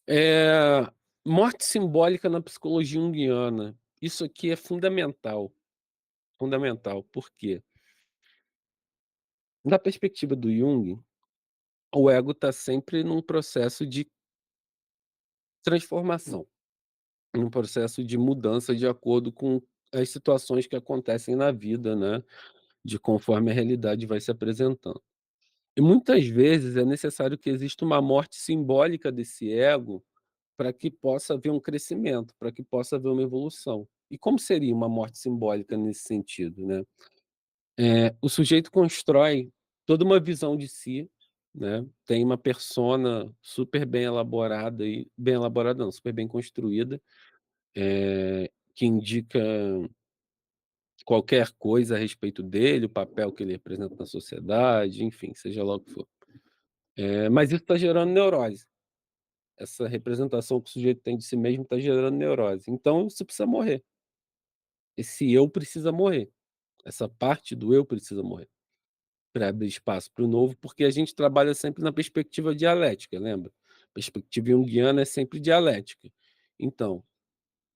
Eh, Morte simbólica na psicologia junguiana. Isso aqui é fundamental, fundamental. Por quê? Da perspectiva do Jung, o ego está sempre num processo de transformação, num processo de mudança de acordo com as situações que acontecem na vida, né, de conforme a realidade vai se apresentando. E muitas vezes é necessário que exista uma morte simbólica desse ego para que possa haver um crescimento, para que possa haver uma evolução. E como seria uma morte simbólica nesse sentido, né? O sujeito constrói toda uma visão de si, né, tem uma persona super bem elaborada, e bem elaborada não, super bem construída, que indica qualquer coisa a respeito dele, o papel que ele representa na sociedade, enfim, seja lá o que for. Mas isso está gerando neurose. Essa representação que o sujeito tem de si mesmo está gerando neurose. Então isso precisa morrer. Esse eu precisa morrer. Essa parte do eu precisa morrer, para abrir espaço para o novo, porque a gente trabalha sempre na perspectiva dialética, lembra? Perspectiva junguiana é sempre dialética. Então,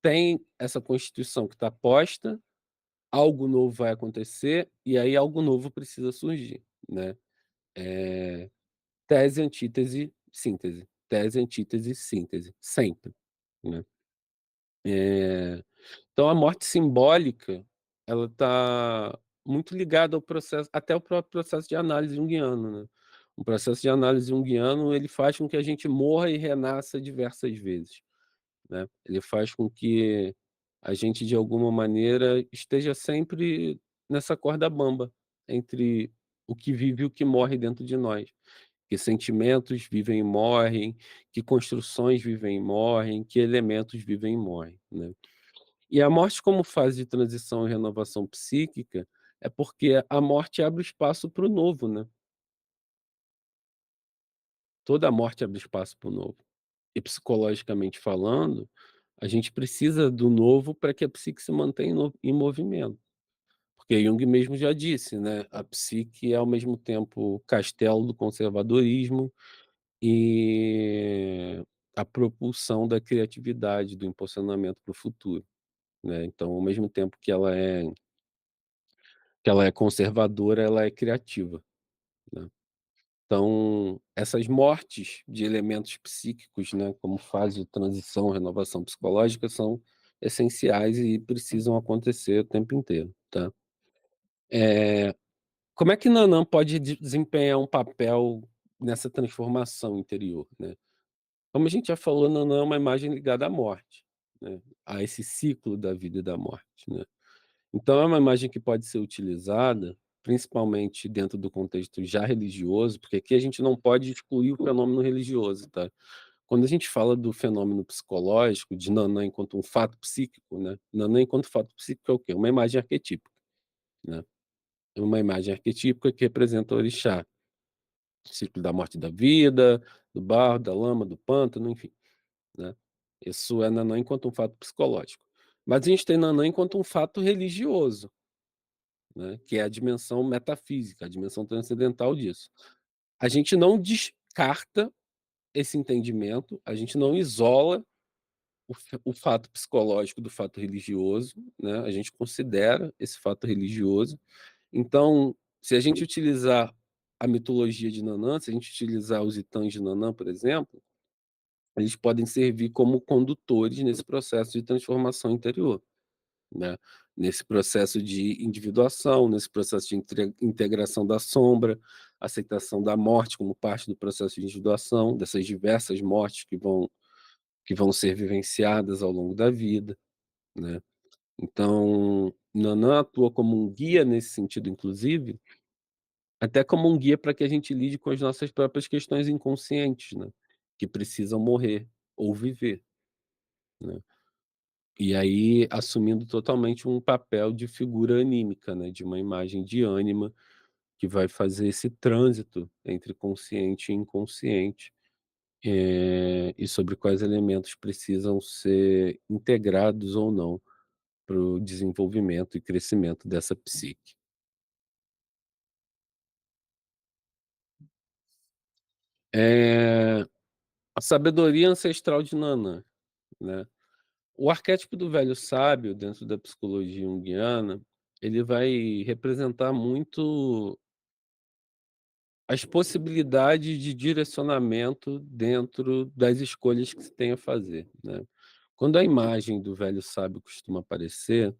tem essa constituição que está posta, algo novo vai acontecer, e aí algo novo precisa surgir, né. Tese, antítese, síntese. Tese, antítese, síntese, sempre, né. Então a morte simbólica, ela está muito ligada ao processo, até o próprio processo de análise junguiano, né. O processo de análise junguiano, ele faz com que a gente morra e renasça diversas vezes, né. Ele faz com que a gente de alguma maneira esteja sempre nessa corda bamba entre o que vive e o que morre dentro de nós. Que sentimentos vivem e morrem, que construções vivem e morrem, que elementos vivem e morrem, né. E a morte como fase de transição e renovação psíquica, é porque a morte abre espaço para o novo, né. Toda morte abre espaço para o novo. E psicologicamente falando, a gente precisa do novo para que a psique se mantenha em movimento. Porque Jung mesmo já disse, né, a psique é ao mesmo tempo o castelo do conservadorismo e a propulsão da criatividade, do impulsionamento para o futuro, né. Então, ao mesmo tempo que ela é conservadora, ela é criativa, né. Então, essas mortes de elementos psíquicos, né, como fase de transição, renovação psicológica, são essenciais e precisam acontecer o tempo inteiro, tá. Eh, Como é que Nanã pode desempenhar um papel nessa transformação interior, né? Como a gente já falou, Nanã é uma imagem ligada à morte, né, a esse ciclo da vida e da morte, né. Então é uma imagem que pode ser utilizada, principalmente dentro do contexto já religioso, porque aqui a gente não pode excluir o fenômeno religioso, tá. Quando a gente fala do fenômeno psicológico, de Nanã enquanto um fato psíquico, né, Nanã enquanto fato psíquico é o quê? Uma imagem arquetípica, né. É uma imagem arquetípica que representa o orixá, o ciclo da morte e da vida, do barro, da lama, do pântano, enfim, né. Isso é Nanã enquanto um fato psicológico. Mas a gente tem Nanã enquanto um fato religioso, né, que é a dimensão metafísica, a dimensão transcendental disso. A gente não descarta esse entendimento, a gente não isola o fato psicológico do fato religioso, né, a gente considera esse fato religioso. Então, se a gente utilizar a mitologia de Nanã, se a gente utilizar os Itãs de Nanã, por exemplo, eles podem servir como condutores nesse processo de transformação interior, né, nesse processo de individuação, nesse processo de integração da sombra, aceitação da morte como parte do processo de individuação, dessas diversas mortes que vão ser vivenciadas ao longo da vida, né. Então, Nanã atua como um guia nesse sentido inclusive, até como um guia para que a gente lide com as nossas próprias questões inconscientes, né, que precisam morrer ou viver, né. E aí assumindo totalmente um papel de figura anímica, né, de uma imagem de ânima, que vai fazer esse trânsito entre consciente e inconsciente, e sobre quais elementos precisam ser integrados ou não para o desenvolvimento e crescimento dessa psique. Eh, a sabedoria ancestral de Nanã, né. O arquétipo do velho sábio, dentro da psicologia junguiana, ele vai representar muito as possibilidades de direcionamento dentro das escolhas que se tem a fazer, né. Quando a imagem do velho sábio costuma aparecer,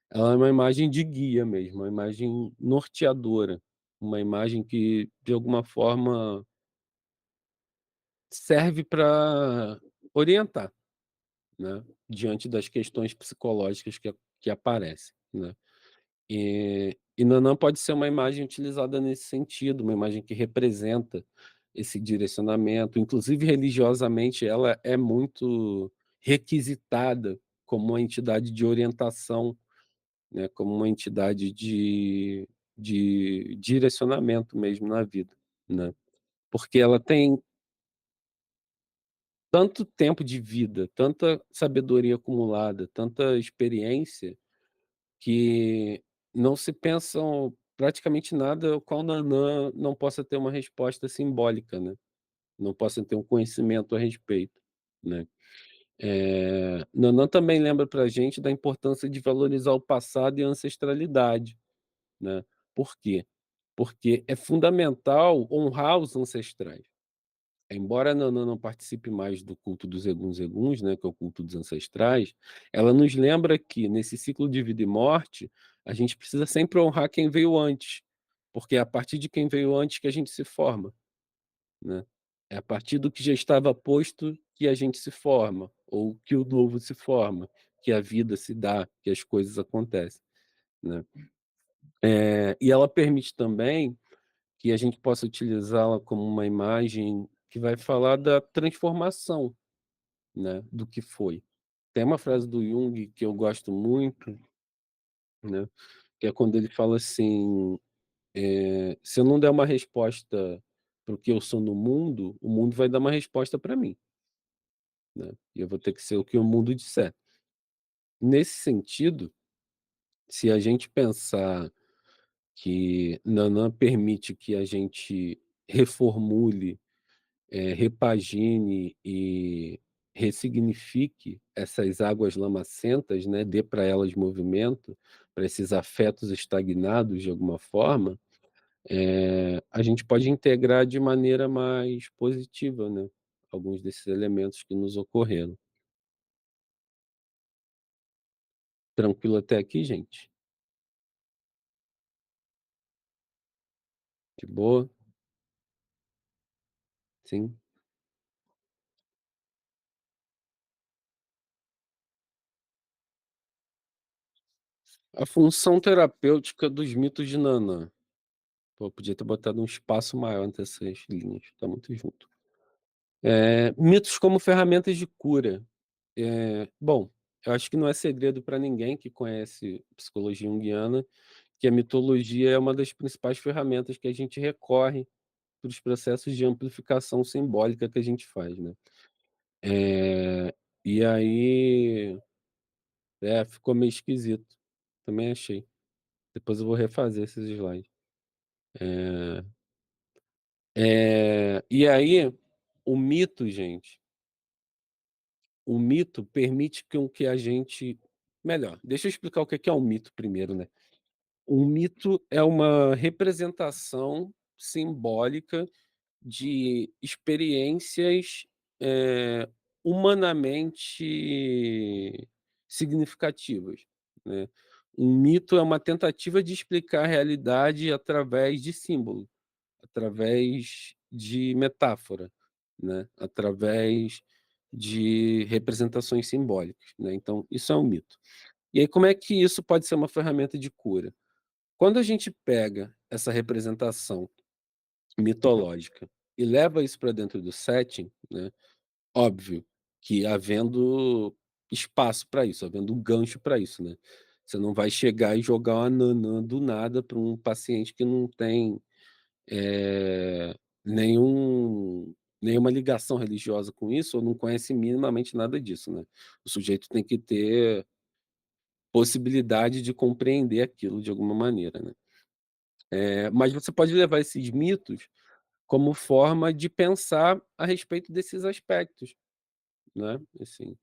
ela é uma imagem de guia mesmo, uma imagem norteadora, uma imagem que, de alguma forma, serve para orientar, né, diante das questões psicológicas que aparecem, né. E Nanã pode ser uma imagem utilizada nesse sentido, uma imagem que representa esse direcionamento, inclusive religiosamente ela é muito requisitada como uma entidade de orientação, né, como uma entidade de direcionamento mesmo na vida, né. Porque ela tem tanto tempo de vida, tanta sabedoria acumulada, tanta experiência, que não se pensam praticamente nada ao qual Nanã não possa ter uma resposta simbólica, né, não possa ter um conhecimento a respeito, né. Nanã também lembra pra gente da importância de valorizar o passado e a ancestralidade, né. Por quê? Porque é fundamental honrar os ancestrais. Embora Nanã não participe mais do culto dos eguns-eguns, né, que é o culto dos ancestrais, ela nos lembra que nesse ciclo de vida e morte, a gente precisa sempre honrar quem veio antes, porque é a partir de quem veio antes que a gente se forma, né. É a partir do que já estava posto que a gente se forma, ou que o novo se forma, que a vida se dá, que as coisas acontecem, né. E ela permite também que a gente possa utilizá-la como uma imagem que vai falar da transformação, né, do que foi. Tem uma frase do Jung que eu gosto muito, né, que é quando ele fala assim, "Se eu não der uma resposta para o que eu sou no mundo, o mundo vai dar uma resposta para mim, né, e eu vou ter que ser o que o mundo disser". Nesse sentido, se a gente pensar que Nanã permite que a gente reformule, repagine e ressignifique essas águas lamacentas, né, dê para elas movimento, para esses afetos estagnados de alguma forma, a gente pode integrar de maneira mais positiva, né, alguns desses elementos que nos ocorreram. Tranquilo até aqui, gente? De boa? Sim. A função terapêutica dos mitos de Nanã. Pô, podia ter botado um espaço maior entre essas linhas, tá muito junto. Mitos como ferramentas de cura. Bom, eu acho que não é segredo para ninguém que conhece psicologia junguiana, que a mitologia é uma das principais ferramentas que a gente recorre para os processos de amplificação simbólica que a gente faz, né. E aí, ficou meio esquisito, também achei. Depois eu vou refazer esses slides. E aí, o mito, gente, o mito permite com que a gente melhor, deixa eu explicar o que é um mito primeiro, né. Um mito é uma representação simbólica de experiências, eh, humanamente significativas, né. Um mito é uma tentativa de explicar a realidade através de símbolo, através de metáfora, né, através de representações simbólicas, né, então isso é um mito. E aí como é que isso pode ser uma ferramenta de cura? Quando a gente pega essa representação mitológica e leva isso para dentro do setting, né, óbvio que havendo espaço para isso, havendo um gancho para isso, né. Você não vai chegar e jogar uma Nanã do nada para um paciente que não tem, eh, nenhum nenhuma ligação religiosa com isso ou não conhece minimamente nada disso, né. O sujeito tem que ter possibilidade de compreender aquilo de alguma maneira, né. Mas você pode levar esses mitos como forma de pensar a respeito desses aspectos, né, assim.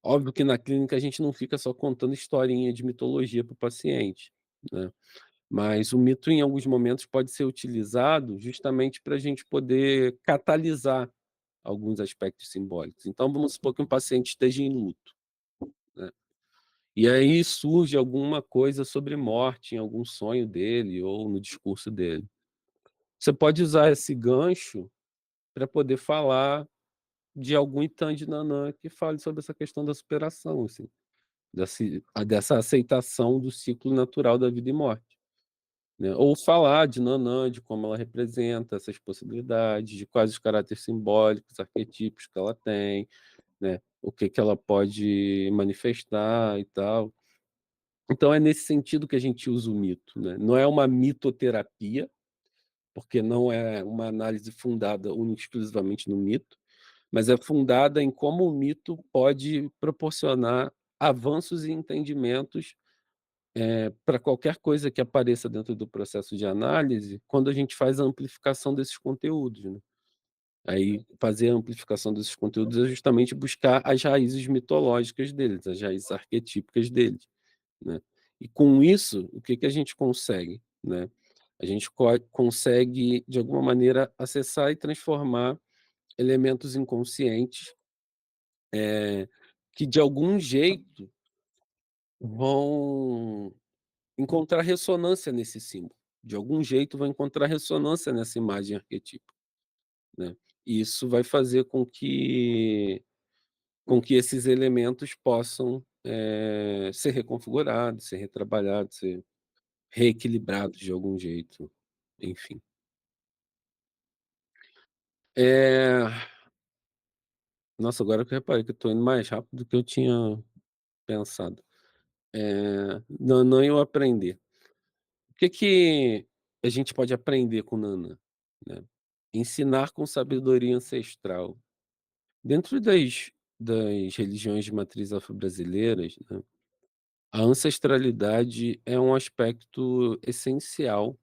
Óbvio que na clínica a gente não fica só contando historinha de mitologia para o paciente, né, mas o mito em alguns momentos pode ser utilizado justamente para a gente poder catalisar alguns aspectos simbólicos. Então vamos supor que um paciente esteja em luto, né, e aí surge alguma coisa sobre morte em algum sonho dele ou no discurso dele. Você pode usar esse gancho para poder falar de algum Itan de Nanã que fale sobre essa questão da superação, assim, dessa aceitação do ciclo natural da vida e morte, né. Ou falar de Nanã, de como ela representa essas possibilidades, de quais os caráteres simbólicos, arquetípicos que ela tem, né, o que que ela pode manifestar e tal. Então é nesse sentido que a gente usa o mito, né. Não é uma mitoterapia, porque não é uma análise fundada única e exclusivamente no mito, mas é fundada em como o mito pode proporcionar avanços e entendimentos, para qualquer coisa que apareça dentro do processo de análise, quando a gente faz a amplificação desses conteúdos, né. Aí, fazer a amplificação desses conteúdos é justamente buscar as raízes mitológicas deles, as raízes arquetípicas deles, né. E com isso, o que que a gente consegue, né? A gente consegue, de alguma maneira, acessar e transformar elementos inconscientes, eh, que de algum jeito vão encontrar ressonância nesse símbolo, de algum jeito vão encontrar ressonância nessa imagem arquetípica, né. E isso vai fazer com que esses elementos possam ser reconfigurado, ser retrabalhado, ser reequilibrado de algum jeito, enfim. Eh, Nossa, agora que eu reparei que eu tô indo mais rápido do que eu tinha pensado. Nanã e o aprender. O que que a gente pode aprender com Nanã, né? Ensinar com sabedoria ancestral. Dentro das religiões de matriz afro-brasileiras, né, a ancestralidade é um aspecto essencial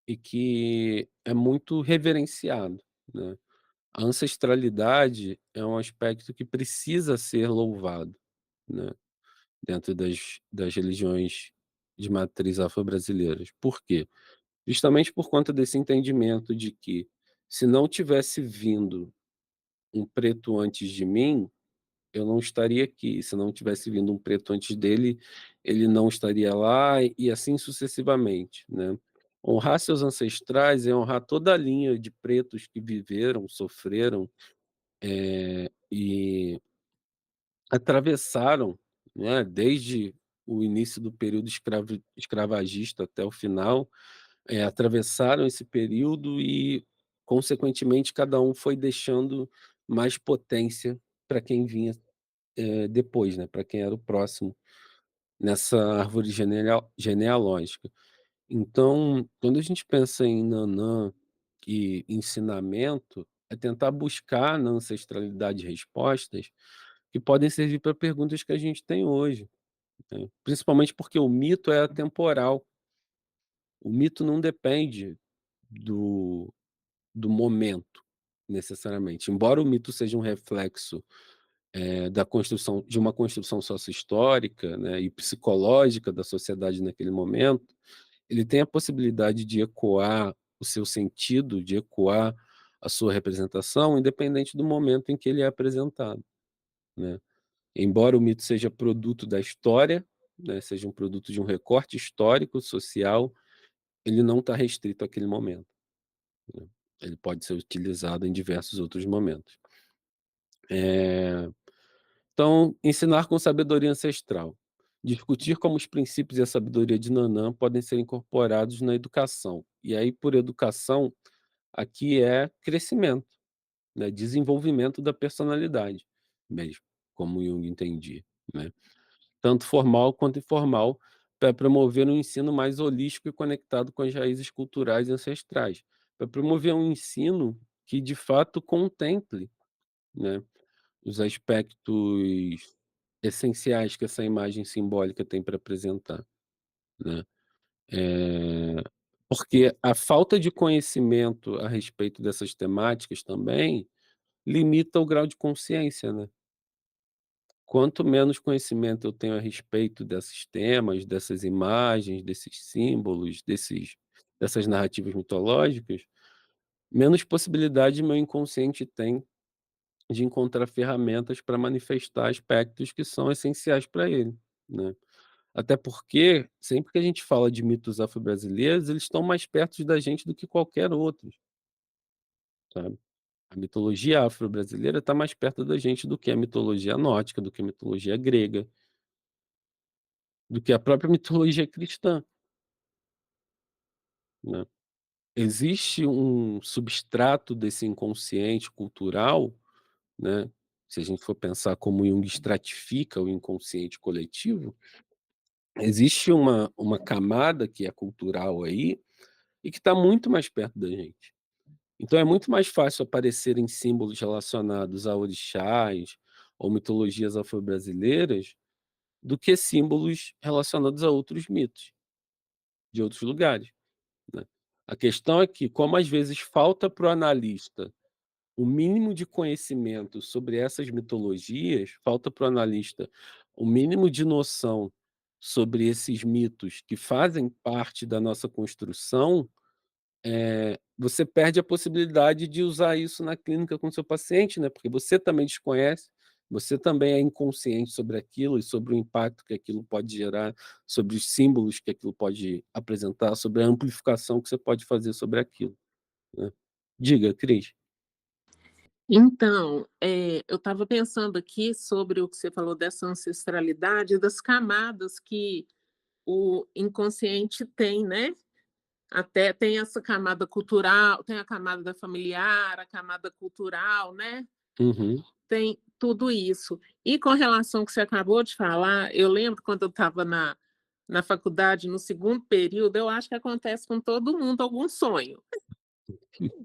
e que é muito reverenciado, né. A ancestralidade é um aspecto que precisa ser louvado, né, dentro das religiões de matriz afro-brasileiras. Por quê? Justamente por conta desse entendimento de que, se não tivesse vindo um preto antes de mim, eu não estaria aqui. Se não tivesse vindo um preto antes dele, ele não estaria lá, e assim sucessivamente, né. Honrar seus ancestrais é honrar toda a linha de pretos que viveram, sofreram, e atravessaram, né, desde o início do período escravagista até o final, atravessaram esse período e, consequentemente, cada um foi deixando mais potência para quem vinha, depois, né, para quem era o próximo nessa árvore genealógica. Então, quando a gente pensa em Nanã e ensinamento, é tentar buscar na ancestralidade respostas que podem servir para perguntas que a gente tem hoje, né, principalmente porque o mito é atemporal. O mito não depende do do momento, necessariamente. Embora o mito seja um reflexo, da construção de uma construção sócio-histórica, né, e psicológica da sociedade naquele momento, ele tem a possibilidade de ecoar o seu sentido, de ecoar a sua representação, independente do momento em que ele é apresentado, né. Embora o mito seja produto da história, né, seja um produto de um recorte histórico, social, ele não está restrito àquele momento, né. Ele pode ser utilizado em diversos outros momentos. Eh, então, ensinar com sabedoria ancestral. Discutir como os princípios e a sabedoria de Nanã podem ser incorporados na educação. E aí, por educação, aqui é crescimento, né, desenvolvimento da personalidade mesmo, como Jung entendia, né. Tanto formal quanto informal, para promover um ensino mais holístico e conectado com as raízes culturais e ancestrais, para promover um ensino que de fato contemple, né, os aspectos essenciais que essa imagem simbólica tem para apresentar, né. Eh, Porque a falta de conhecimento a respeito dessas temáticas também limita o grau de consciência, né. Quanto menos conhecimento eu tenho a respeito desses temas, dessas imagens, desses símbolos, dessas narrativas mitológicas, menos possibilidade meu inconsciente tem de encontrar ferramentas para manifestar aspectos que são essenciais para ele, né. Até porque, sempre que a gente fala de mitos afro-brasileiros, eles estão mais perto da gente do que qualquer outro, sabe. A mitologia afro-brasileira está mais perto da gente do que a mitologia nórdica, do que a mitologia grega, do que a própria mitologia cristã, né. Existe um substrato desse inconsciente cultural, né, se a gente for pensar como Jung estratifica o inconsciente coletivo, existe uma camada que é cultural aí, e que está muito mais perto da gente. Então é muito mais fácil aparecerem símbolos relacionados a orixás ou mitologias afro-brasileiras, do que símbolos relacionados a outros mitos, de outros lugares, né. A questão é que, como às vezes falta para o analista o mínimo de conhecimento sobre essas mitologias, falta para o analista o mínimo de noção sobre esses mitos que fazem parte da nossa construção, você perde a possibilidade de usar isso na clínica com o seu paciente, né, porque você também desconhece, você também é inconsciente sobre aquilo e sobre o impacto que aquilo pode gerar, sobre os símbolos que aquilo pode apresentar, sobre a amplificação que você pode fazer sobre aquilo, né. Diga, Cris. Então, eu estava pensando aqui sobre o que você falou dessa ancestralidade, das camadas que o inconsciente tem, né. Até tem essa camada cultural, tem a camada da familiar, a camada cultural, né. Uhum, Tem tudo isso. E com relação ao que você acabou de falar, eu lembro quando eu estava na faculdade, no segundo período, eu acho que acontece com todo mundo algum sonho.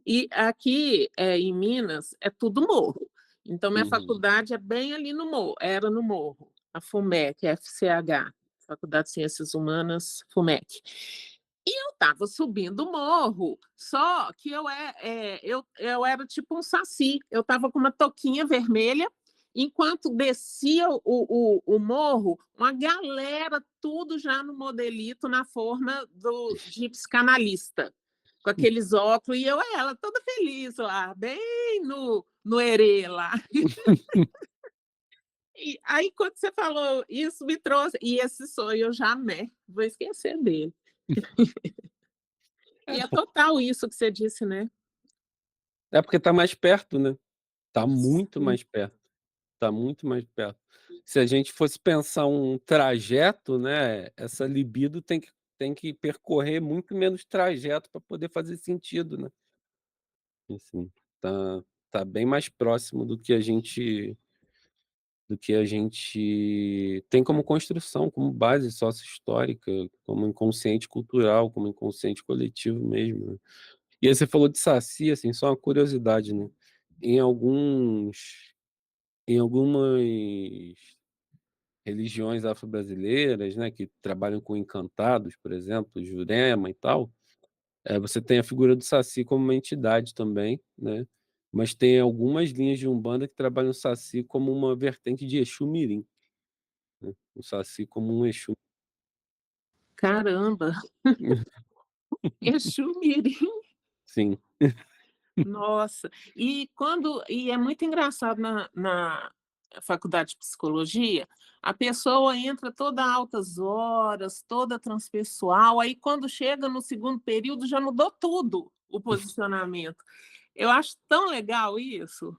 E aqui, em Minas, é tudo morro. Então minha uhum. faculdade é bem ali no morro, era no morro, a FUMEC, FCH, Faculdade de Ciências Humanas, FUMEC. E eu estava subindo o morro, só que eu era tipo um saci, eu estava com uma touquinha vermelha, enquanto descia o morro, uma galera, tudo já no modelito, na forma de psicanalista, com aqueles óculos, e eu ela toda feliz lá, bem no erê lá. E aí quando você falou isso me trouxe e esse sonho eu jamais vou esquecer dele. É E é po total isso que você disse, né. é porque tá mais perto, né, tá muito Sim. mais perto, tá muito mais perto. Se a gente fosse pensar um trajeto, né, essa libido tem que percorrer muito menos trajeto para poder fazer sentido, né. Assim, tá bem mais próximo do que a gente tem como construção, como base sócio-histórica, como inconsciente cultural, como inconsciente coletivo mesmo, né. E aí você falou de Saci, assim, só uma curiosidade, né, em alguns em algumas religiões afro-brasileiras, né, que trabalham com encantados, por exemplo, Jurema e tal, você tem a figura do Saci como uma entidade também, né, mas tem algumas linhas de Umbanda que trabalham o Saci como uma vertente de Exu Mirim, né, o Saci como um Exu. Caramba, Exu Mirim. Sim. Nossa, e é muito engraçado na faculdade de psicologia, a pessoa entra toda altas horas, toda transpessoal, aí quando chega no segundo período já mudou tudo o posicionamento. Eu acho tão legal isso,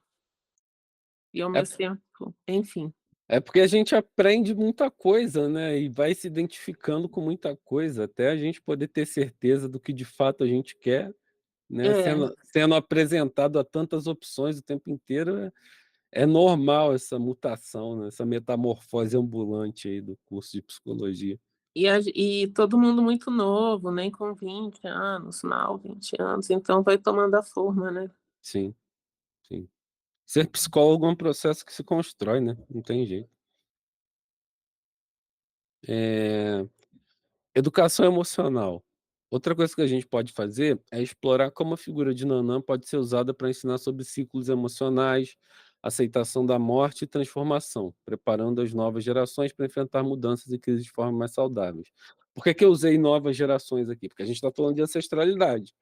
e ao É mesmo tempo, enfim. é porque a gente aprende muita coisa, né, e vai se identificando com muita coisa, até a gente poder ter certeza do que de fato a gente quer, né, É. sendo apresentado a tantas opções o tempo inteiro, é normal essa mutação, né, essa metamorfose ambulante aí do curso de psicologia. E todo mundo muito novo, nem com 20 anos, mal 20 anos, então vai tomando a forma, né. Sim, sim. Ser psicólogo é um processo que se constrói, né, não tem jeito. Eh, Educação emocional. Outra coisa que a gente pode fazer é explorar como a figura de Nanã pode ser usada para ensinar sobre ciclos emocionais, aceitação da morte e transformação, preparando as novas gerações para enfrentar mudanças e crises de forma mais saudáveis. Por que que eu usei novas gerações aqui? Porque a gente está falando de ancestralidade,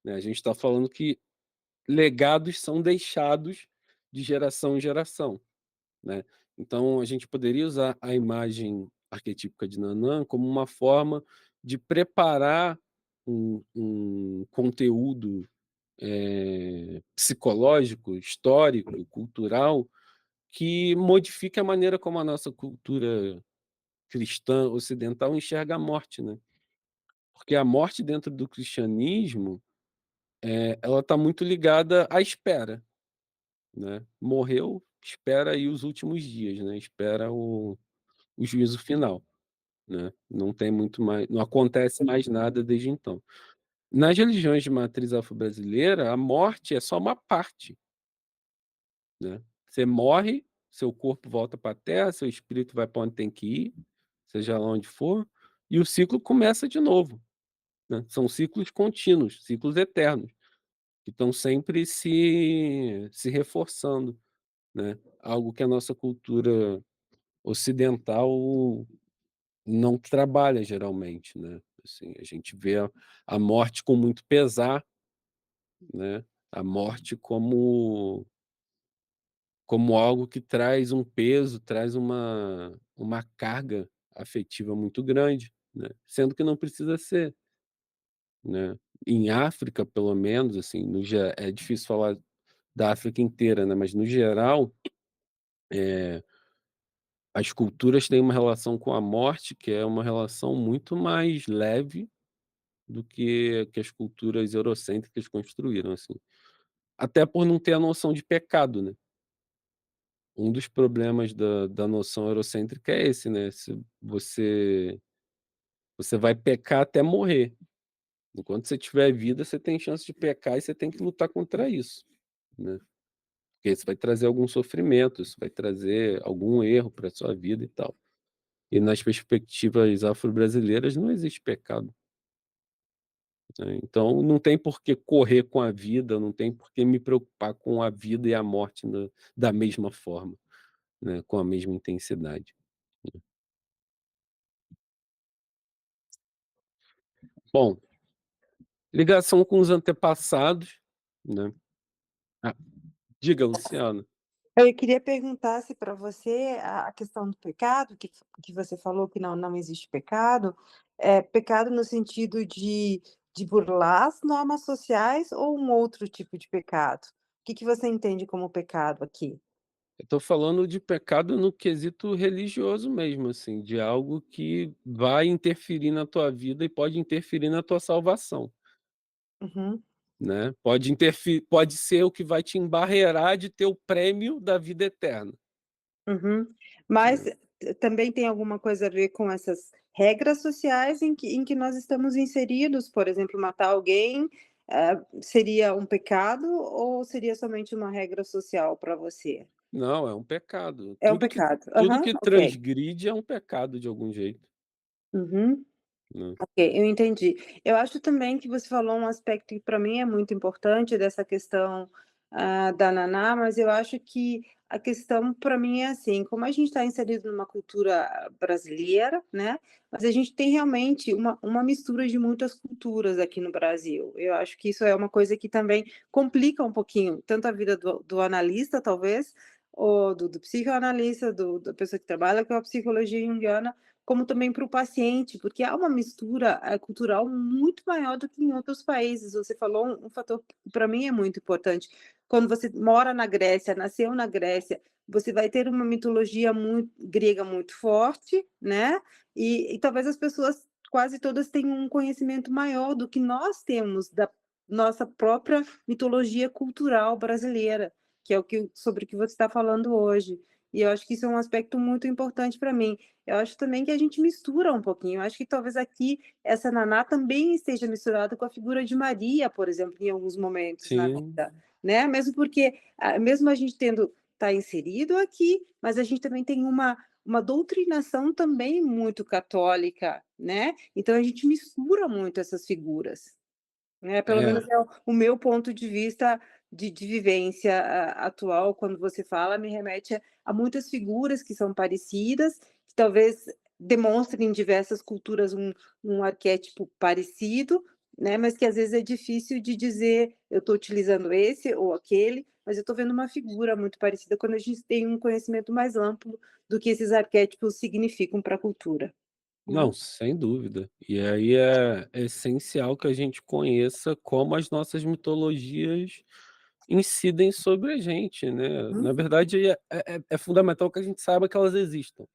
né, a gente está falando que legados são deixados de geração em geração, né. Então a gente poderia usar a imagem arquetípica de Nanã como uma forma de preparar um conteúdo, psicológico, histórico, cultural, que modifique a maneira como a nossa cultura cristã ocidental enxerga a morte, né. Porque a morte dentro do cristianismo, ela está muito ligada à espera, né. Morreu, espera aí os últimos dias, né, espera o juízo final, né, não tem muito mais, não acontece mais nada desde então. Nas religiões de matriz afro-brasileira, a morte é só uma parte, né. Você morre, seu corpo volta para a terra, seu espírito vai para onde tem que ir, seja lá onde for, e o ciclo começa de novo, né. São ciclos contínuos, ciclos eternos, que estão sempre se reforçando, né, algo que a nossa cultura ocidental não trabalha geralmente, né, assim, a gente vê a morte com muito pesar, né, a morte como algo que traz um peso, traz uma carga afetiva muito grande, né, sendo que não precisa ser, né. Em África, pelo menos, assim, no ge é difícil falar da África inteira, né, mas no geral, eh, as culturas têm uma relação com a morte que é uma relação muito mais leve do que as culturas eurocêntricas construíram, assim. Até por não ter a noção de pecado, né. Um dos problemas da noção eurocêntrica é esse, né, se você vai pecar até morrer. Enquanto você tiver vida, você tem chance de pecar e você tem que lutar contra isso, né. Porque isso vai trazer algum sofrimento, isso vai trazer algum erro para sua vida e tal. E nas perspectivas afro-brasileiras não existe pecado, né, então não tem por que correr com a vida, não tem por que me preocupar com a vida e a morte da mesma forma, né, com a mesma intensidade. Bom, ligação com os antepassados, né. Ah, diga, Luciana. Eu queria perguntar se para você a questão do pecado, que você falou que não existe pecado, é pecado no sentido de burlar as normas sociais ou um outro tipo de pecado? O que você entende como pecado aqui? Eu tô falando de pecado no quesito religioso mesmo, assim, de algo que vai interferir na tua vida e pode interferir na tua salvação, Uhum, né. Pode ser o que vai te embarrear de ter o prêmio da vida eterna, uhum. Mas né. também tem alguma coisa a ver com essas regras sociais em que nós estamos inseridos? Por exemplo, matar alguém, seria um pecado ou seria somente uma regra social para você? Não, é um pecado. É um pecado. Tudo Aham, que ok. transgride é um pecado de algum jeito, Uhum. né. Ok, eu entendi. Eu acho também que você falou um aspecto que para mim é muito importante dessa questão, da naná, mas eu acho que a questão para mim é assim, como a gente está inserido numa cultura brasileira, né, mas a gente tem realmente uma mistura de muitas culturas aqui no Brasil. Eu acho que isso é uma coisa que também complica um pouquinho, tanto a vida do analista talvez, ou do psicoanalista, da pessoa que trabalha com a psicologia junguiana, como também para o paciente, porque há uma mistura, cultural muito maior do que em outros países. Você falou um fator que para mim é muito importante. Quando você mora na Grécia, nasceu na Grécia, você vai ter uma mitologia muito grega muito forte, né, e talvez as pessoas quase todas tenham um conhecimento maior do que nós temos da nossa própria mitologia cultural brasileira, que é sobre o que você está falando hoje. E eu acho que isso é um aspecto muito importante para mim. Eu acho também que a gente mistura um pouquinho. Eu acho que talvez aqui essa naná também esteja misturada com a figura de Maria, por exemplo, em alguns momentos na Sim. vida, né? Mesmo porque, mesmo a gente tendo tá inserido aqui, mas a gente também tem uma doutrinação também muito católica, né? Então a gente mistura muito essas figuras. É, pelo É, menos é o meu ponto de vista de vivência atual, quando você fala, me remete a muitas figuras que são parecidas, que talvez demonstrem em diversas culturas um arquétipo parecido, né, mas que às vezes é difícil de dizer: "Eu estou utilizando esse ou aquele", mas eu estou vendo uma figura muito parecida quando a gente tem um conhecimento mais amplo do que esses arquétipos significam para a cultura, né. não, sem dúvida. E aí é essencial que a gente conheça como as nossas mitologias incidem sobre a gente, né. Uhum, Na verdade, é fundamental que a gente saiba que elas existam.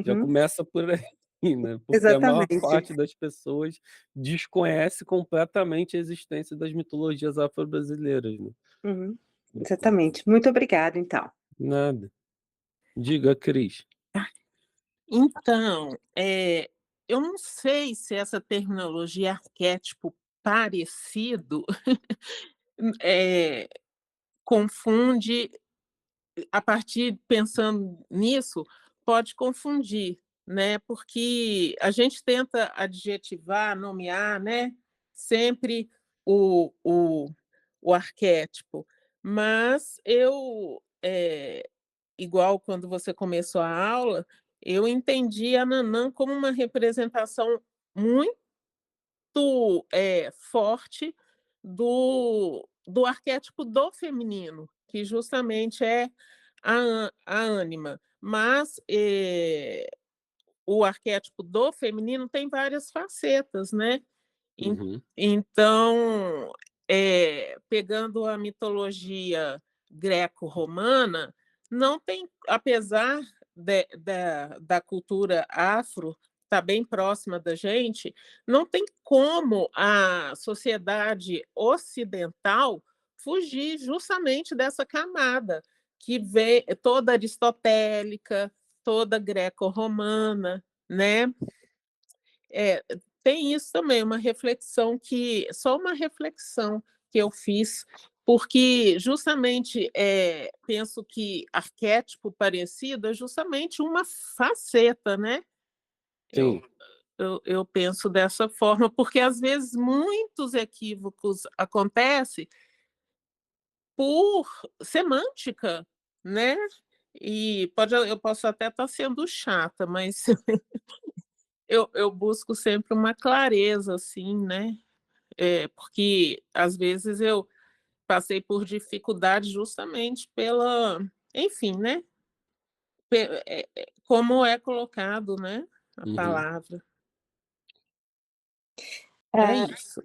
Já uhum, começa por aí, né, porque a maior exatamente. parte das pessoas desconhece completamente a existência das mitologias afro-brasileiras, né. Uhum. Então, Exatamente. Muito obrigada, então. nada. Diga, Cris. Então, eu não sei se essa terminologia arquétipo parecido, eh, confunde a partir pensando nisso, pode confundir, né, porque a gente tenta adjetivar, nomear, né, sempre o o o arquétipo, mas eu, igual quando você começou a aula, eu entendi a Nanã como uma representação muito, forte do arquétipo do feminino, que justamente é a ânima. Mas, o arquétipo do feminino tem várias facetas, né. Uhum. Então, pegando a mitologia greco-romana, não tem, apesar da cultura afro estar bem próxima da gente, não tem como a sociedade ocidental fugir justamente dessa camada que vê toda aristotélica, toda greco-romana, né? É, tem isso também, uma reflexão que só uma reflexão que eu fiz, porque justamente, penso que arquétipo parecido é justamente uma faceta, né. Eu Sim, eu penso dessa forma, porque às vezes muitos equívocos acontecem por semântica, né, e eu posso até estar sendo chata, mas eu busco sempre uma clareza, assim, né. Porque às vezes eu passei por dificuldade justamente pela, enfim, né, como é colocado, né, a uhum, palavra. É É, isso.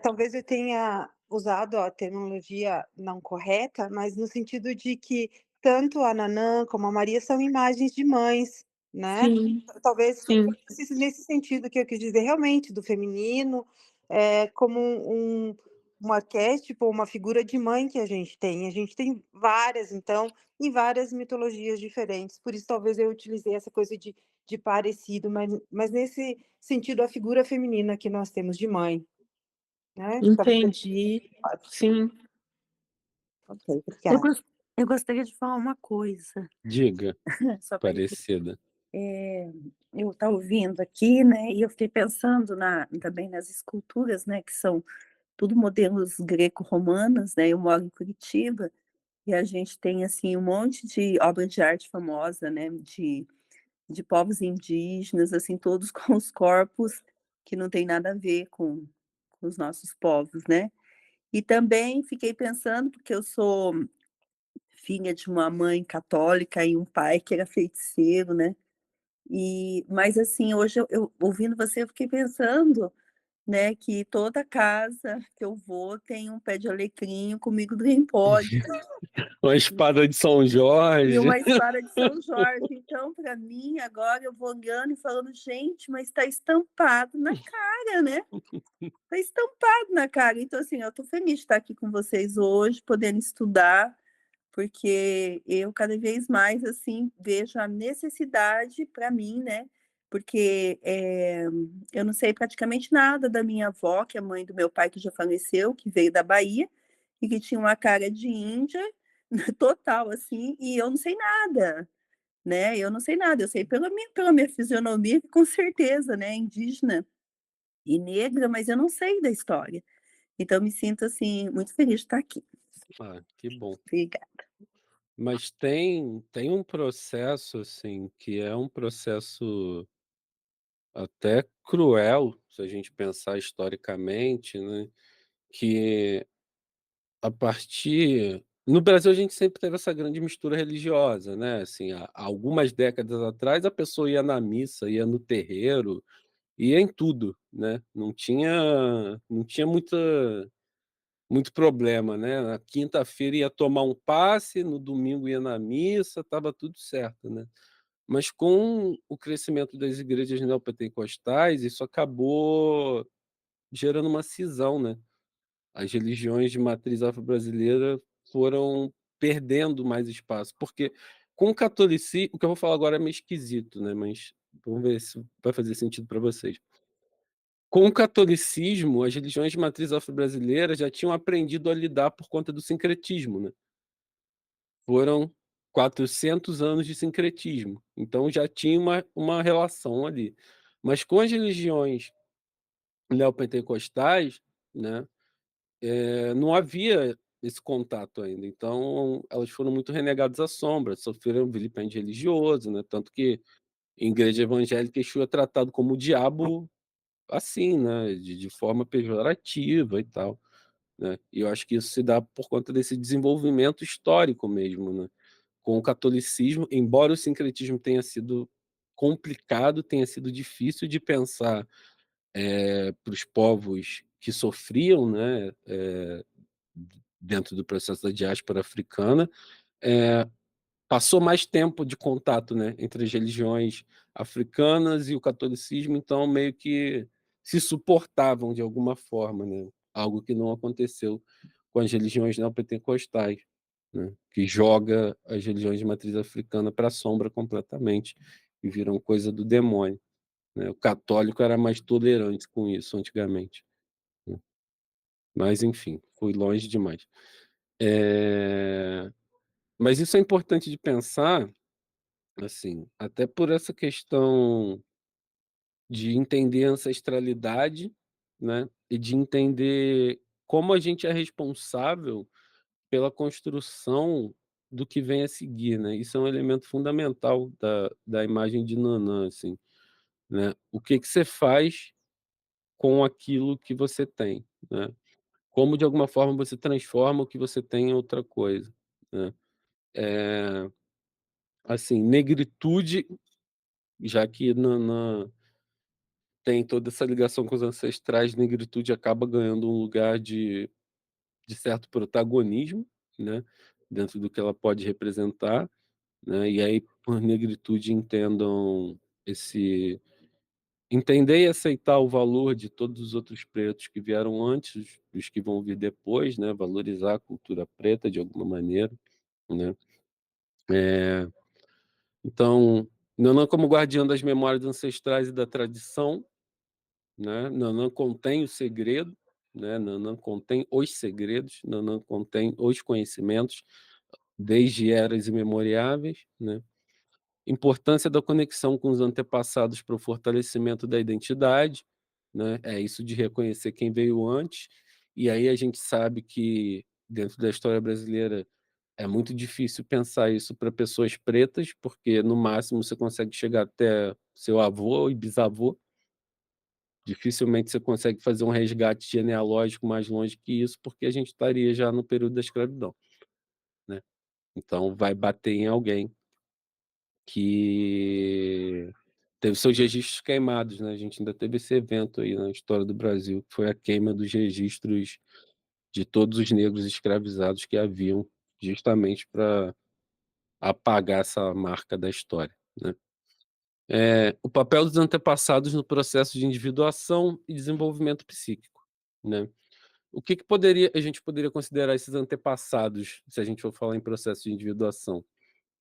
talvez eu tenha usado a terminologia não correta, mas no sentido de que tanto a Nanã como a Maria são imagens de mães, né. Sim, Talvez sim, fosse nesse sentido que eu quis dizer, realmente, do feminino, como um arquétipo, uma figura de mãe que a gente tem. A gente tem várias, então, em várias mitologias diferentes, por isso talvez eu utilizei essa coisa de parecido, mas nesse sentido, a figura feminina que nós temos de mãe, né. Talvez entendi. Sim, ok, Eu obrigada. gos eu gostaria de falar uma coisa, diga, só para parecida. eu estava ouvindo aqui, né, e eu fiquei pensando também nas esculturas, né, que são tudo modelos greco-romanos, né, eu moro em Curitiba, e a gente tem, assim, um monte de obra de arte famosa, né, de povos indígenas, assim, todos com os corpos que não tem nada a ver com os nossos povos, né. E também fiquei pensando, porque eu sou filha de uma mãe católica e um pai que era feiticeiro, né. Mas assim, hoje eu ouvindo você, eu fiquei pensando, né, que toda casa que eu vou tem um pé de alecrim, comigo ninguém pode. Uma espada de São E Jorge. uma espada de São Jorge. Então, para mim, agora eu vou olhando e falando: "Gente, mas está estampado na cara, né, está estampado na cara". Então, assim, eu estou feliz de estar aqui com vocês hoje, podendo estudar, porque eu cada vez mais, assim, vejo a necessidade para mim, né, porque, eu não sei praticamente nada da minha avó, que é mãe do meu pai que já faleceu, que veio da Bahia, e que tinha uma cara de índia, total, assim, e eu não sei nada, né, eu não sei nada, eu sei pela minha fisionomia que com certeza, né, é indígena e negra, mas eu não sei da história. Então eu me sinto, assim, muito feliz de estar aqui. Ah, que bom. Obrigada. Mas tem um processo, assim, que é um processo até cruel, se a gente pensar historicamente, né, que a partir no Brasil a gente sempre teve essa grande mistura religiosa, né, assim, há algumas décadas atrás a pessoa ia na missa, ia no terreiro, ia em tudo, né, não tinha muito problema, né, na quinta-feira ia tomar um passe, no domingo ia na missa, estava tudo certo, né. Mas com o crescimento das igrejas neopentecostais, isso acabou gerando uma cisão, né. As religiões de matriz afro-brasileira foram perdendo mais espaço, porque com o que eu vou falar agora é meio esquisito, né, mas vamos ver se vai fazer sentido para vocês. Com o catolicismo, as religiões de matriz afro-brasileira já tinham aprendido a lidar por conta do sincretismo, né. Foram 400 anos de sincretismo, então já tinha uma relação ali. Mas com as religiões neopentecostais, né, não havia esse contato ainda, então elas foram muito renegadas à sombra, sofreram vilipêndio religioso, né, tanto que em igreja evangélica Exu é tratado como o diabo, assim, né, de forma pejorativa e tal, né. E eu acho que isso se dá por conta desse desenvolvimento histórico mesmo, né. Com o catolicismo, embora o sincretismo tenha sido complicado, tenha sido difícil de pensar, para os povos que sofriam, né, dentro do processo da diáspora africana, passou mais tempo de contato, né, entre as religiões africanas e o catolicismo, então meio que se suportavam de alguma forma, né, algo que não aconteceu com as religiões neopentecostais, né, que joga as religiões de matriz africana para a sombra completamente e viram coisa do demônio, né. O católico era mais tolerante com isso antigamente, né. Mas enfim, fui longe demais. Mas isso é importante de pensar, assim, até por essa questão de entender a ancestralidade, né, e de entender como a gente é responsável pela construção do que vem a seguir, né. Isso é um elemento fundamental da imagem de Nanã, assim, né. O que que você faz com aquilo que você tem, né. Como de alguma forma você transforma o que você tem em outra coisa, né. Eh, assim, negritude, já que Nanã tem toda essa ligação com os ancestrais, negritude acaba ganhando um lugar de certo protagonismo, né, dentro do que ela pode representar, né, e aí por negritude entendam esse entender e aceitar o valor de todos os outros pretos que vieram antes, dos que vão vir depois, né, valorizar a cultura preta de alguma maneira, né. Eh, então, Nanã como guardiã das memórias ancestrais e da tradição, né, Nanã contém o segredo, né, Nanã contém os segredos, Nanã contém os conhecimentos, desde eras imemoriáveis, né. Importância da conexão com os antepassados para o fortalecimento da identidade, né, é isso de reconhecer quem veio antes, e aí a gente sabe que dentro da história brasileira é muito difícil pensar isso para pessoas pretas, porque no máximo você consegue chegar até seu avô e bisavô, dificilmente você consegue fazer um resgate genealógico mais longe que isso, porque a gente estaria já no período da escravidão, né. Então vai bater em alguém que teve seus registros queimados, né, a gente ainda teve esse evento aí na história do Brasil, que foi a queima dos registros de todos os negros escravizados que haviam, justamente para apagar essa marca da história, né. O papel dos antepassados no processo de individuação e desenvolvimento psíquico, né. O que que poderia a gente poderia considerar esses antepassados, se a gente for falar em processo de individuação,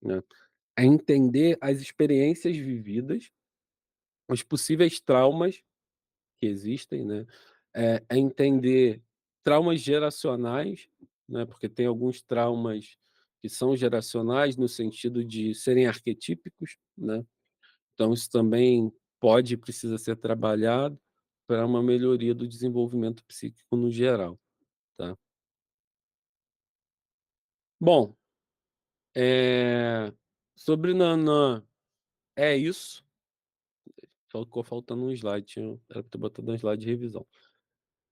né? É entender as experiências vividas, os possíveis traumas que existem, né? É entender traumas geracionais, né? Porque tem alguns traumas que são geracionais no sentido de serem arquetípicos, né? Então isso também pode e precisa ser trabalhado para uma melhoria do desenvolvimento psíquico no geral, tá? Bom, sobre Nanã, é isso. Ficou faltando um slide, era pra ter botado um slide de revisão.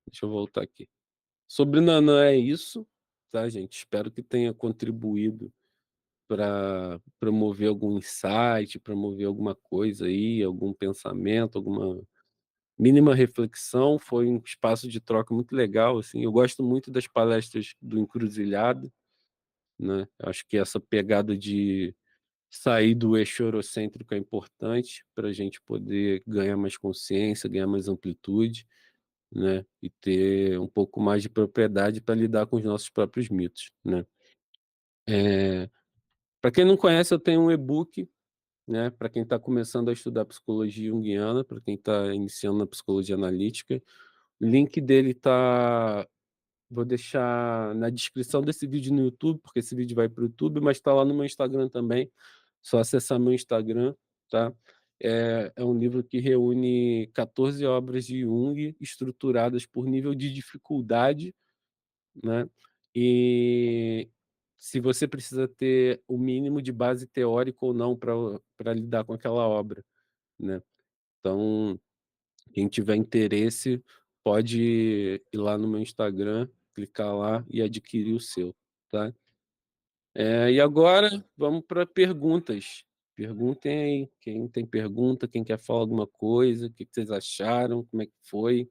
Deixa eu voltar aqui. Sobre Nanã é isso, tá, gente? Espero que tenha contribuído para promover algum insight, promover alguma coisa aí, algum pensamento, alguma mínima reflexão. Foi um espaço de troca muito legal, assim. Eu gosto muito das palestras do Encruzilhada, né? Acho que essa pegada de sair do eixo eurocêntrico é importante para a gente poder ganhar mais consciência, ganhar mais amplitude, né, e ter um pouco mais de propriedade para lidar com os nossos próprios mitos, né. Para quem não conhece, eu tenho um e-book, né, para quem está começando a estudar psicologia junguiana, para quem está iniciando na psicologia analítica. O link dele tá vou deixar na descrição desse vídeo no YouTube, porque esse vídeo vai para o YouTube, mas está lá no meu Instagram também, só acessar meu Instagram, tá. É um livro que reúne 14 obras de Jung, estruturadas por nível de dificuldade, né, e se você precisa ter o mínimo de base teórica ou não para lidar com aquela obra, né. Então, quem tiver interesse pode ir lá no meu Instagram, clicar lá e adquirir o seu, tá. E agora vamos para perguntas. Perguntem aí, quem tem pergunta, quem quer falar alguma coisa, o que que vocês acharam, como é que foi?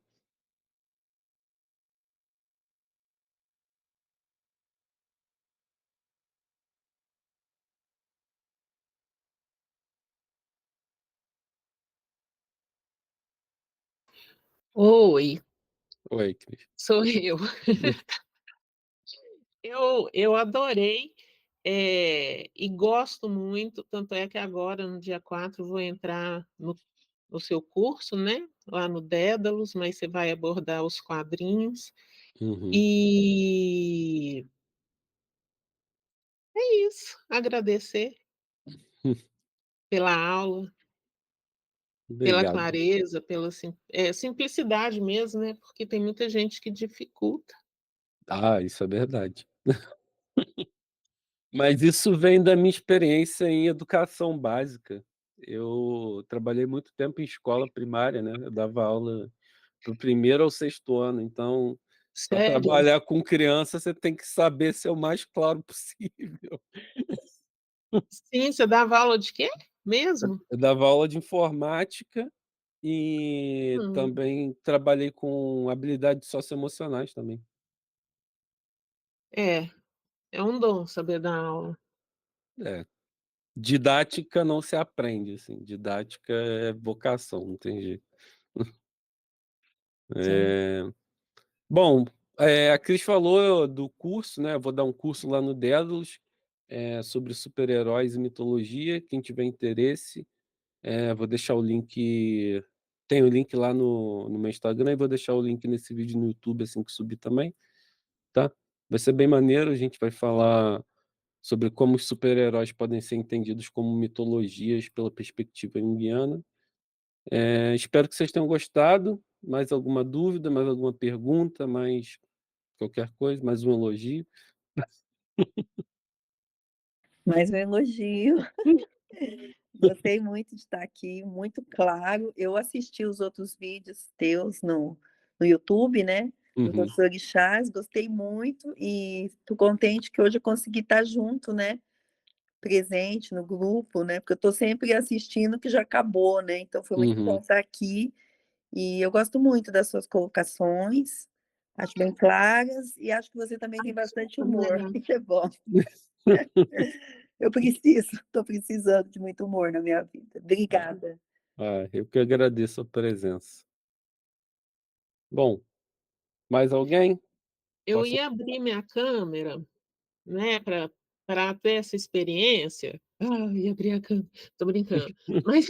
Oi, Oi, Cris. sou eu. Eu adorei, e gosto muito, tanto é que agora no dia 4 vou entrar no seu curso, né, lá no Dédalus, mas você vai abordar os quadrinhos. Uhum. E é isso, agradecer pela aula, pela Obrigado. clareza, pela simplicidade mesmo, né, porque tem muita gente que dificulta. Ah, isso é verdade. Mas isso vem da minha experiência em educação básica. Eu trabalhei muito tempo em escola primária, né, eu dava aula do primeiro ao sexto ano, então, para Sério? trabalhar com criança, você tem que saber ser o mais claro possível. Sim, você dava aula de quê mesmo? Eu dava aula de informática e Hum, também trabalhei com habilidades socioemocionais também. é, é um dom saber dar aula. É, didática não se aprende, assim, didática é vocação, não tem jeito. Sim. Eh, bom, a Cris falou do curso, né, eu vou dar um curso lá no Dédalus, sobre super-heróis e mitologia, quem tiver interesse, vou deixar o link, tem o link lá no meu Instagram e vou deixar o link nesse vídeo no YouTube, assim que subir também, tá. Vai ser bem maneiro, a gente vai falar sobre como os super-heróis podem ser entendidos como mitologias pela perspectiva junguiana. Espero que vocês tenham gostado. Mais alguma dúvida, mais alguma pergunta, mais qualquer coisa, mais um elogio? Mais um elogio. Gostei muito de estar aqui, muito claro. Eu assisti os outros vídeos teus no YouTube, né, do Uhum, professor Guichard, gostei muito e estou contente que hoje eu consegui estar junto, né, presente no grupo, né, porque eu estou sempre assistindo que já acabou, né, então foi muito bom uhum. estar aqui e eu gosto muito das suas colocações, acho bem claras e acho que você também tem bastante humor, isso é bom. Eu preciso, estou precisando de muito humor na minha vida. Obrigada. Eu que agradeço a presença. Bom, mais alguém? Eu Posso ia abrir minha câmera, né, para ter essa experiência. Ia abrir a câmera, tô brincando. Mas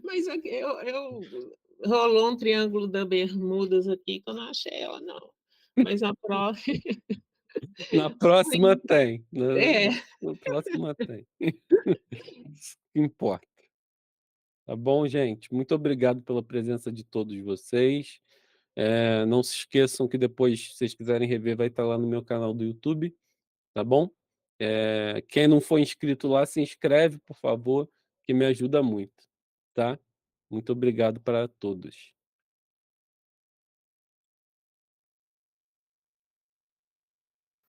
mas aqui eu rolou um triângulo da Bermudas aqui que eu não achei ela não, mas a próxima na próxima tem, é, na próxima tem. Isso que importa. Tá bom, gente? Muito obrigado pela presença de todos vocês. Não se esqueçam que depois, se vocês quiserem rever, vai estar lá no meu canal do YouTube, tá bom? Quem não for inscrito lá, se inscreve, por favor, que me ajuda muito, tá? Muito obrigado para todos.